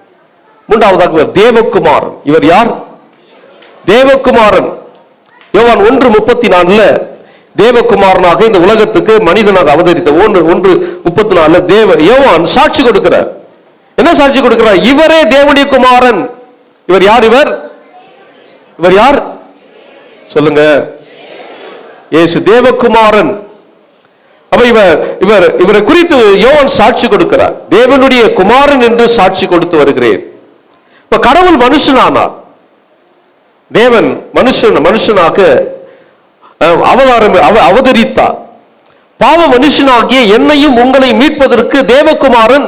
மூன்றாவதாக தேவகுமாரன். இவர் யார்? தேவகுமாரன். யோவான் 1:34 தேவகுமாரனாக இந்த உலகத்துக்கு மனிதனாக அவதரித்த 1:34 யோவான் சாட்சி கொடுக்கிறார். என்ன சாட்சி கொடுக்கிறார்? இவரே தேவனுடைய குமாரன். இவர் யார்? இவர் யார் சொல்லுங்க? இயேசு தேவகுமாரன். அப்ப இவரை குறித்து யோவான் சாட்சி கொடுக்கிறார். தேவனுடைய குமாரன் என்று சாட்சி கொடுத்து வருகிறேன். இப்ப கடவுள் மனுஷனானார். தேவன் மனுஷனாக அவதரித்தார். பாவ மனுஷனாகிய என்னையும் உங்களை மீட்பதற்கு தேவகுமாரன்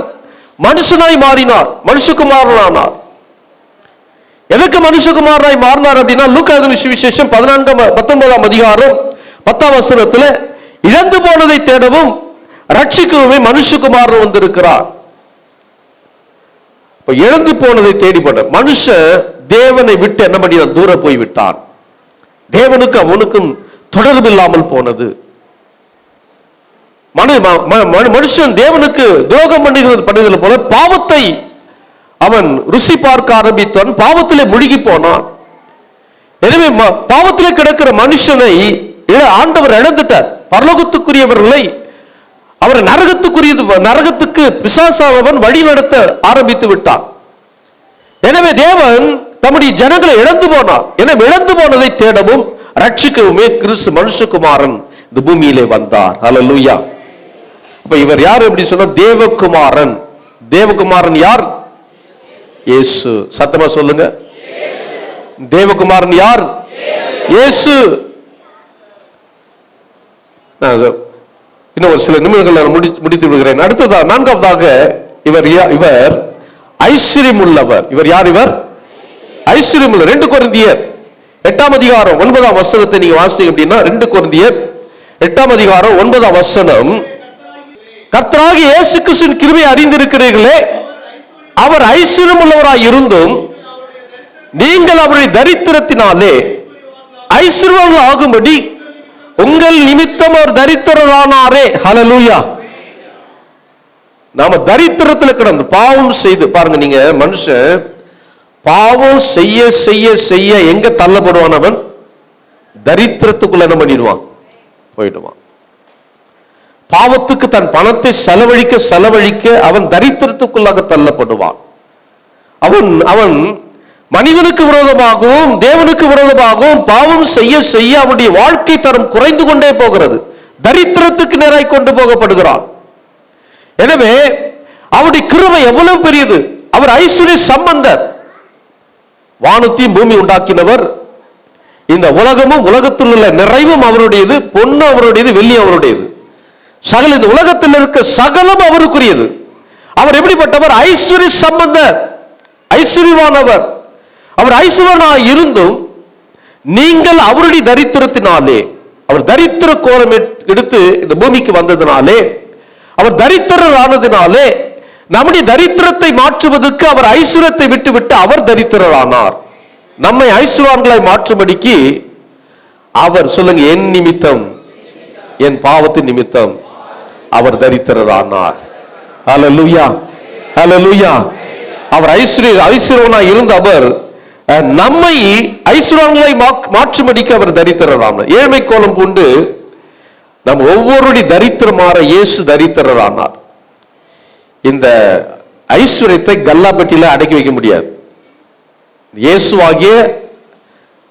மனுஷனாய் மாறினார், மனுஷகுமாரனானார். எதற்கு மனுஷகுமாரனாய் மாறினார் அப்படின்னா, லூக்கா சுவிசேஷம் 19ஆம் அதிகாரம் 10ஆம் வசனத்துல இழந்து போனதை தேடவும் ரட்சிக்கவுமே மனுஷகுமாரன் வந்திருக்கிறார். இழந்து போனதை தேடிப்பட்ட மனுஷன் தேவனை விட்டு என்ன பண்ணினான்? தூர போய் விட்டான். தேவனுக்கு அவனுக்கும் தொடர்பு இல்லாமல் போனது. மனுஷன் தேவனுக்கு துரோகம் பண்ணுகிறது போல பாவத்தை அவன் ருசி பார்க்க ஆரம்பித்தான். பாவத்திலே முழுகி போனான். எனவே பாவத்திலே கிடக்கிற மனுஷனை ஆண்டவர் இழந்துட்டார். பரலோகத்துக்குரியவர்களை அவர் நரகத்துக்கு பிசாசானவன் வழி நடத்த ஆரம்பித்து விட்டான். எனவே தேவன் தம்முடைய ஜனங்களை இழந்து போனார். எனவே இழந்து போனதை தேடவும் ரட்சிக்கவுமே கிறிஸ்து மனுஷகுமாரன் இந்த பூமியிலே வந்தார். ஹல்லேலூயா. அப்ப இவர் யார் எப்படி சொன்னா? தேவகுமாரன். தேவகுமாரன் யார்? இயேசு. சத்தமா சொல்லுங்க. தேவகுமாரன் யார்? இயேசு. இன்னும் ஒரு சில நிமிடங்கள் முடித்து விடுகிறேன். அடுத்ததாக நான்காவதாக இவர் ஐஸ்வர்யம் உள்ளவர். இவர் யார்? இவர் ஐஸ்வர்யம் உள்ள. 2 கொரிந்தியர் 8ஆம் அதிகாரம் 9ஆம் வசனத்தை நீங்க வாசிங்க அப்படின்னா, 2 கொரிந்தியர் 8ஆம் அதிகாரம் 9ஆம் வசனம், கர்த்தராகிய இயேசு கிறிஸ்துவின் கிருபையை அறிந்திருக்கிறீர்களே, அவர் ஐஸ்வர்யம் உள்ளவராய் இருந்தும் நீங்கள் அவருடைய தரித்திரத்தினாலே ஐஸ்வர்யவான்கள் ஆகும்படி உங்கள் நிமித்தம் அவர் தரித்திரரானாரே. ஹல்லேலூயா. நாம தரித்திரத்தில் கிடந்து பாவம் செய்து பாருங்க. நீங்க மனுஷன் பாவம் செய்ய செய்ய செய்ய எங்க தள்ளப்படுவான்? அவன் தரித்திரத்துக்குள்ள என்ன பண்ணிடுவான்? போயிடுவான். பாவத்துக்கு தன் பணத்தை செலவழிக்க செலவழிக்க அவன் தரித்திரத்துக்குள்ளாக தள்ளப்படுவான். அவன் மனிதனுக்கு விரோதமாகவும் தேவனுக்கு விரோதமாகவும் பாவம் செய்ய செய்ய அவனுடைய வாழ்க்கை தரம் குறைந்து கொண்டே போகிறது. தரித்திரத்துக்கு நேராய் கொண்டு போகப்படுகிறான். எனவே அவருடைய கிருபை எவ்வளவு பெரியது! அவர் ஐஸ்வர்ய சம்பந்தர். வானத்தையும் பூமி உண்டாக்கினவர். இந்த உலகமும் உலகத்தில் உள்ள நிறைவும் அவருடையது. பொண்ணு அவருடையது, வெள்ளி அவருடையது. சகல இந்த உலகத்தில் இருக்க சகலம் அவருக்குரியது. அவர் எப்படிப்பட்டவர்? ஐஸ்வர்ய சம்பந்தர், ஐஸ்வர்யவானவர். அவர் ஐஸ்வர்யனாய் இருந்தும் நீங்கள் அவருடைய தரித்திரத்தினாலே, அவர் தரித்திர கோலம் எடுத்து இந்த பூமிக்கு வந்ததினாலே, அவர் தரித்திரர் ஆனதினாலே, நம்முடைய தரித்திரத்தை மாற்றுவதற்கு அவர் ஐஸ்வர்யத்தை விட்டுவிட்டு அவர் தரித்திரர் ஆனார். நம்மை ஐஸ்வர்யவான்களாய் மாற்றும்படிக்கு அவர், சொல்லுங்க, என் நிமித்தம், என் பாவத்தின் நிமித்தம் அவர் தரித்திரர் ஆனார். ஹல்லேலூயா, ஹல்லேலூயா. அவர் ஐஸ்வர்யவானாய் இருந்த அவர் நம்மை ஐஸ்வர்யவான்களை மாற்றும்படிக்கு அவர் தரித்திரர் ஆனார். ஏழ்மை கோலம் பூண்டு நம் ஒவ்வொருடைய தரித்திரமாற இயேசு தரித்திரர் ஆனார். இந்த ஐஸ்வர்யத்தை கல்லா பெட்டியில அடக்கி வைக்க முடியாது. இயேசுவாகிய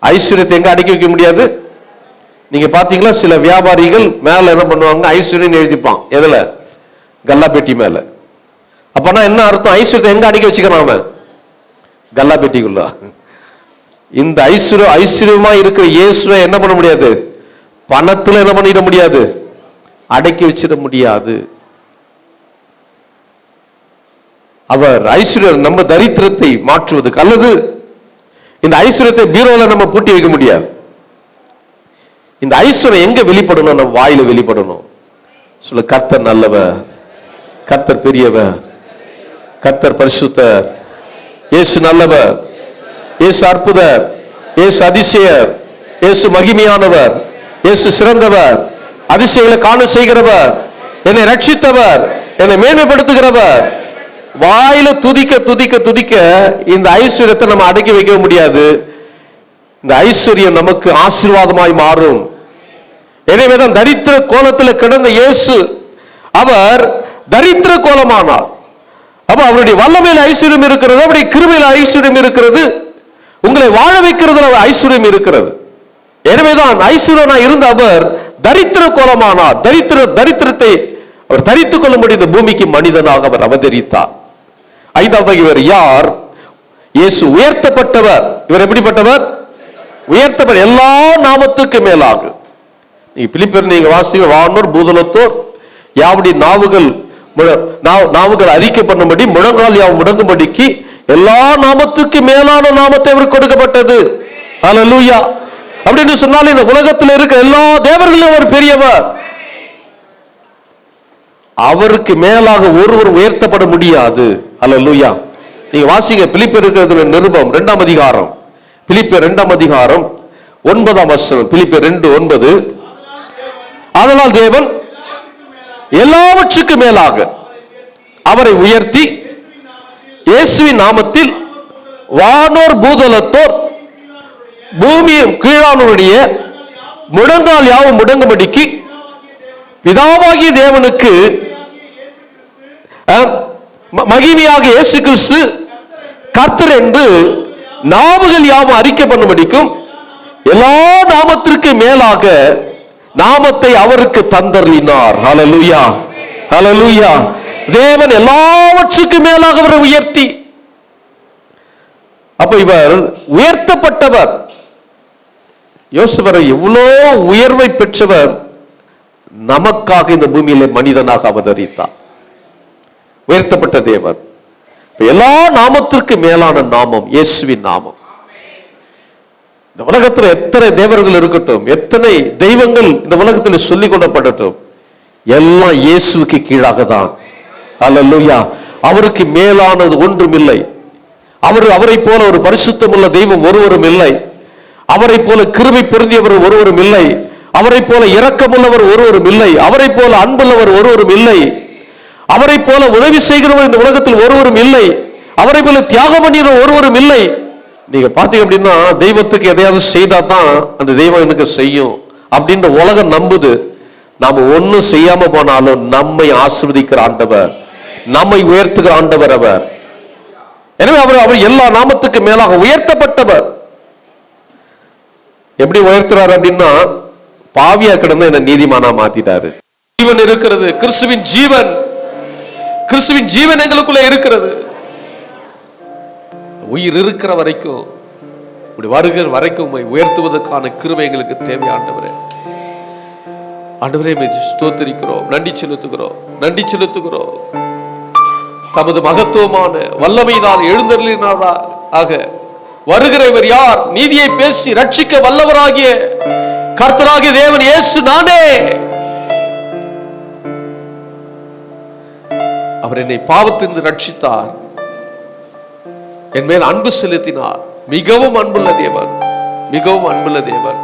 ஐஸ்வர்யத்தை எங்க அடக்கி வைக்க முடியாது? நீங்க பாத்தீங்களா, சில வியாபாரிகள் மேல என்ன பண்ணுவாங்க? ஐஸ்வர்யம் எழுதிப்பான். எதுல? கல்லா பெட்டி மேல. அப்பனா என்ன அர்த்தம்? ஐஸ்வர்யத்தை எங்க அடக்கி வச்சுக்கிறான் அவன்? கல்லா பெட்டிக்குள்ள. இந்த ஐஸ்வர்யமா இருக்கிற இயேசுவை என்ன பண்ண முடியாது? பணத்துல என்ன பண்ணிட முடியாது? அடக்கி வச்சிட முடியாது. அவர் ஐஸ்வர்யம் நம்ம தரித்திரத்தை மாற்றுவதற்கு, அல்லது இந்த ஐஸ்வர்யத்தை பீரோல நம்ம பூட்டி வைக்க முடியாது. இந்த ஐஸ்வர்யம் எங்க வெளிப்படணும்? நம்ம வாயில வெளிப்படணும். சொல்ல, கர்த்தர் நல்லவர், கர்த்தர் பெரியவர், கர்த்தர் பரிசுத்தர், இயேசு நல்லவர், இயேசு அற்புதர், இயேசு அதிசயர், இயேசு மகிமையானவர், இயேசு சிறந்தவர், அதிசயங்களை காண செய்கிறவர், என்னை ரட்சித்தவர், என்னை மேன்மைப்படுத்துகிறவர். வாயில துதிக்க துதிக்க துதிக்க இந்த ஐஸ்வர்யத்தை நம்ம அடக்கி வைக்க முடியாது. இந்த ஐஸ்வர்யம் நமக்கு ஆசீர்வாதமாய் மாறும். எனவேதான் தரித்திர கோலத்தில் கிடந்த இயேசு அவர் தரித்திர கோலமானார். அப்ப அவருடைய வல்லமையில் ஐஸ்வர்யம் இருக்கிறது, அவருடைய கிருபையில் ஐஸ்வர்யம் இருக்கிறது, உங்களை வாழ வைக்கிறதுல ஐஸ்வர்யம் இருக்கிறது. எனவேதான் ஐஸ்வர்யனா இருந்த அவர் தரித்திர கோலமானார். தரித்திரத்தை அவர் தரித்துக் கொள்ள முடிந்த பூமிக்கு மனிதனாக அவர் அவதரித்தார். 5வது இவர் யார்? இயேசு உயர்த்தப்பட்டவர். இவர் எப்படிப்பட்டவர்? உயர்த்தப்பட்ட எல்லா நாமத்துக்கு மேலாக. நீங்க பிலிப்பியர் நீங்க வாசிங்க, வானோர் பூதலத்தோர் யாவுடைய நாவுகள் அறிக்கை பண்ணும்படி முழங்கால் யாவும் முடங்கும்படிக்கு எல்லா நாமத்துக்கு மேலான நாமத்தை அவர் கொடுக்கப்பட்டது. ஹல்லேலூயா. அப்படின்னு சொன்னால் இந்த உலகத்தில் இருக்க எல்லா தேவர்களும் அவர் பெரியவர். அவருக்கு மேலாக ஒருவர் உயர்த்தப்பட முடியாது. ஹல்லேலூயா. நீங்க வாசிங்க பிலிப்பியர் இருக்கிற நிருபம் 2ஆம் அதிகாரம், பிலிப்பியர் 2ஆம் அதிகாரம் 9ஆம் வசனம், பிலிப்பியர் 2:9. அதனால் தேவன் எல்லாவற்றுக்கு மேலாக அவரை உயர்த்தி இயேசுவின் நாமத்தில் வானோர் பூதலத்தோர் பூமி கீழானோருடைய முழங்கால் யாவும் முடங்கும்படிக்கு பிதாவாகிய தேவனுக்கு மகிமையாக இயேசு கிறிஸ்து கர்த்தர் என்று நாவுகள் யாவும் அறிக்கை பண்ணும்படிக்கும் எல்லா நாமத்திற்கு மேலாக நாமத்தை அவருக்கு தந்தருளினார். ஹல்லேலூயா, ஹல்லேலூயா. தேவன் எல்லாவற்றுக்கு மேலாக அவரை உயர்த்தி, அப்ப இவர் உயர்த்தப்பட்டவர். யோசிப்பவர், எவ்வளோ உயர்வை பெற்றவர். நமக்காக இந்த பூமியிலே மனிதனாக அவதரித்தார். உயர்த்தப்பட்ட தேவன். எல்லா நாமத்திற்கு மேலான நாமம் இயேசுவின் நாமம். இந்த உலகத்தில் எத்தனை தேவர்கள் இருக்கட்டும், எத்தனை தெய்வங்கள் இந்த உலகத்தில் சொல்லிக் கொள்ளப்படட்டும், எல்லாம் இயேசுவுக்கு கீழாக தான். அல்லேலூயா. அவருக்கு மேலானது ஒன்றும் இல்லை. அவரை போல ஒரு பரிசுத்தம் உள்ள தெய்வம் ஒருவரும் இல்லை. அவரை போல கிருபை பொருந்தியவர் ஒருவரும் இல்லை. அவரை போல இரக்கமுள்ளவர் ஒருவரும் இல்லை. அவரை போல அன்புள்ளவர் ஒருவரும் இல்லை. அவரை போல உதவி செய்கிறவர் இந்த உலகத்தில் ஒருவரும் இல்லை. அவரை போல தியாகம் பண்ணியவர் ஒருவரும் இல்லை. நீங்க பாத்தீங்க அப்படின்னா, தெய்வத்துக்கு எதையாவது செய்தா தான் அந்த தெய்வம் எனக்கு செய்யும் அப்படின்ற உலகம் நம்புது. நாம ஒன்னும் செய்யாம போனாலும் நம்மை ஆசீர்வதிக்கிற ஆண்டவர், நம்மை உயர்த்துகிற ஆண்டவர் அவர். எனவே அவர் எல்லா நாமத்துக்கு மேலாக உயர்த்தப்பட்டவர். எப்படி உயர்த்துறாரு அப்படின்னா, பாவியா கிடந்த என்ன நீதிமானா மாத்திட்டாரு. ஜீவன் இருக்கிறது, கிறிஸ்துவின் ஜீவன், கிறிஸ்துவின் ஜீவன் எங்களுக்குள்ள இருக்கிறது. உயிர் இருக்கிற வரைக்கும், வருகிற வரைக்கும் உயர்த்துவதற்கான கிருபை எங்களுக்கு தேவையானவரே. ஆண்டவரே ஸ்தோத்திரிக்கிறோம், நன்றி செலுத்துகிறோம், நன்றி செலுத்துகிறோம். தமது மகத்துவமான வல்லமையினால் எழுந்தருளினாராக வருகிற இவர் யார்? நீதியை பேசி ரட்சிக்க வல்லவராகிய கர்த்தராகிய தேவன் இயேசு நானே. அவர் என்னை பாவத்திலிருந்து ரட்சித்தார், என் மேல் அன்பு செலுத்தினார். மிகவும் அன்புள்ள தேவன், மிகவும் அன்புள்ள தேவன்.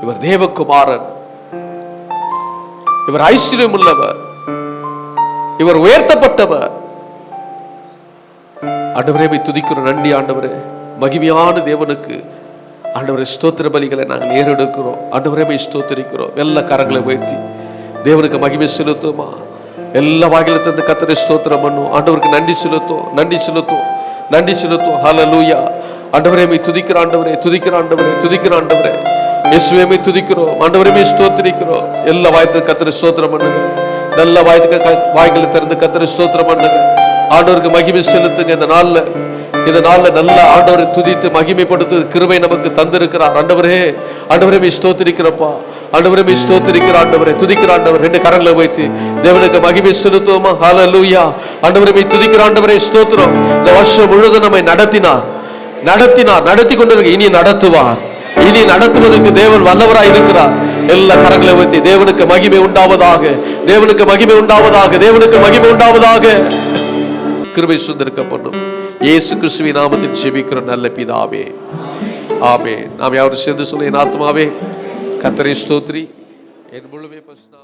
இவர் தேவகுமாரன், இவர் ஐஸ்வர்யம் உள்ளவர், இவர் உயர்த்தப்பட்டவர். ஆண்டவரே துதிக்கிறோம். நன்றி ஆண்டவரே. மகிமையான தேவனுக்கு ஆண்டவரே ஸ்தோத்திர பலிகளை நாங்கள் ஏறெடுக்கிறோம். ஆண்டவரே ஸ்தோத்திரிக்கிறோம். எல்லா கரங்களை உயர்த்தி தேவனுக்கு மகிமை செலுத்துமா. எல்லா வாயிலிருந்து கர்த்தரை ஸ்தோத்திரம் பண்ணும். ஆண்டவருக்கு நன்றி செலுத்தும், நன்றி செலுத்தும், நன்றி செலுத்தும். ஹல்லேலூயா. ஆண்டவரே துதிக்கிற ஆண்டவரே, துதிக்கிற ஆண்டவரே, துதிக்கிற ஆண்டவரே. இயேசுவே துதிக்கிறோம். ஆண்டவரே ஸ்தோத்திரிக்கிறோம். எல்லா வாயத்துக்கு கர்த்தரை ஸ்தோத்திரம் பண்ணுங்க. நல்ல வாய்களை திறந்து கர்த்தரை ஸ்தோத்திரம் பண்ணுங்க. ஆண்டவருக்கு மகிமை செலுத்துங்க. இந்த நாள்ல நல்ல ஆண்டவரை துதித்து மகிமைப்படுத்து கிருபை நமக்கு தந்திருக்கிறார். ஆண்டவரே, ஆண்டவரே ஸ்தோத்திரிக்கிறப்பா. ஆண்டவரே ஸ்தோத்திரிக்கிற ஆண்டவரே, துதிக்கிற ஆண்டவர். ரெண்டு கரங்களை வைத்து தேவனுக்கு மகிமை செலுத்துவோமா. ஹல்லேலூயா. ஆண்டவரே துதிக்கிற ஆண்டவரே ஸ்தோத்திரம். இந்த வருஷம் முழுவதும் நம்மை நடத்தினார், நடத்தி கொண்டிருக்க, இனி நடத்துவார். இனி நடத்துவதற்கு தேவன் வல்லவராய் இருக்கிறார். எல்லா கரங்களை வைத்து தேவனுக்கு மகிமை உண்டாவதாக, தேவனுக்கு மகிமை உண்டாவதாக, தேவனுக்கு மகிமை உண்டாவதாக. கிருபை சுதந்திரிக்கப்படும் இயேசு கிறிஸ்துவின் நாமத்தில் ஜெபிக்கிற நல்ல பிதாவே, ஆமென். நாம் யாரும் சேர்ந்து சொல்ல, என் ஆத்மாவே கர்த்தரை ஸ்தோத்திரி, என் முழுமே பரிசுத்த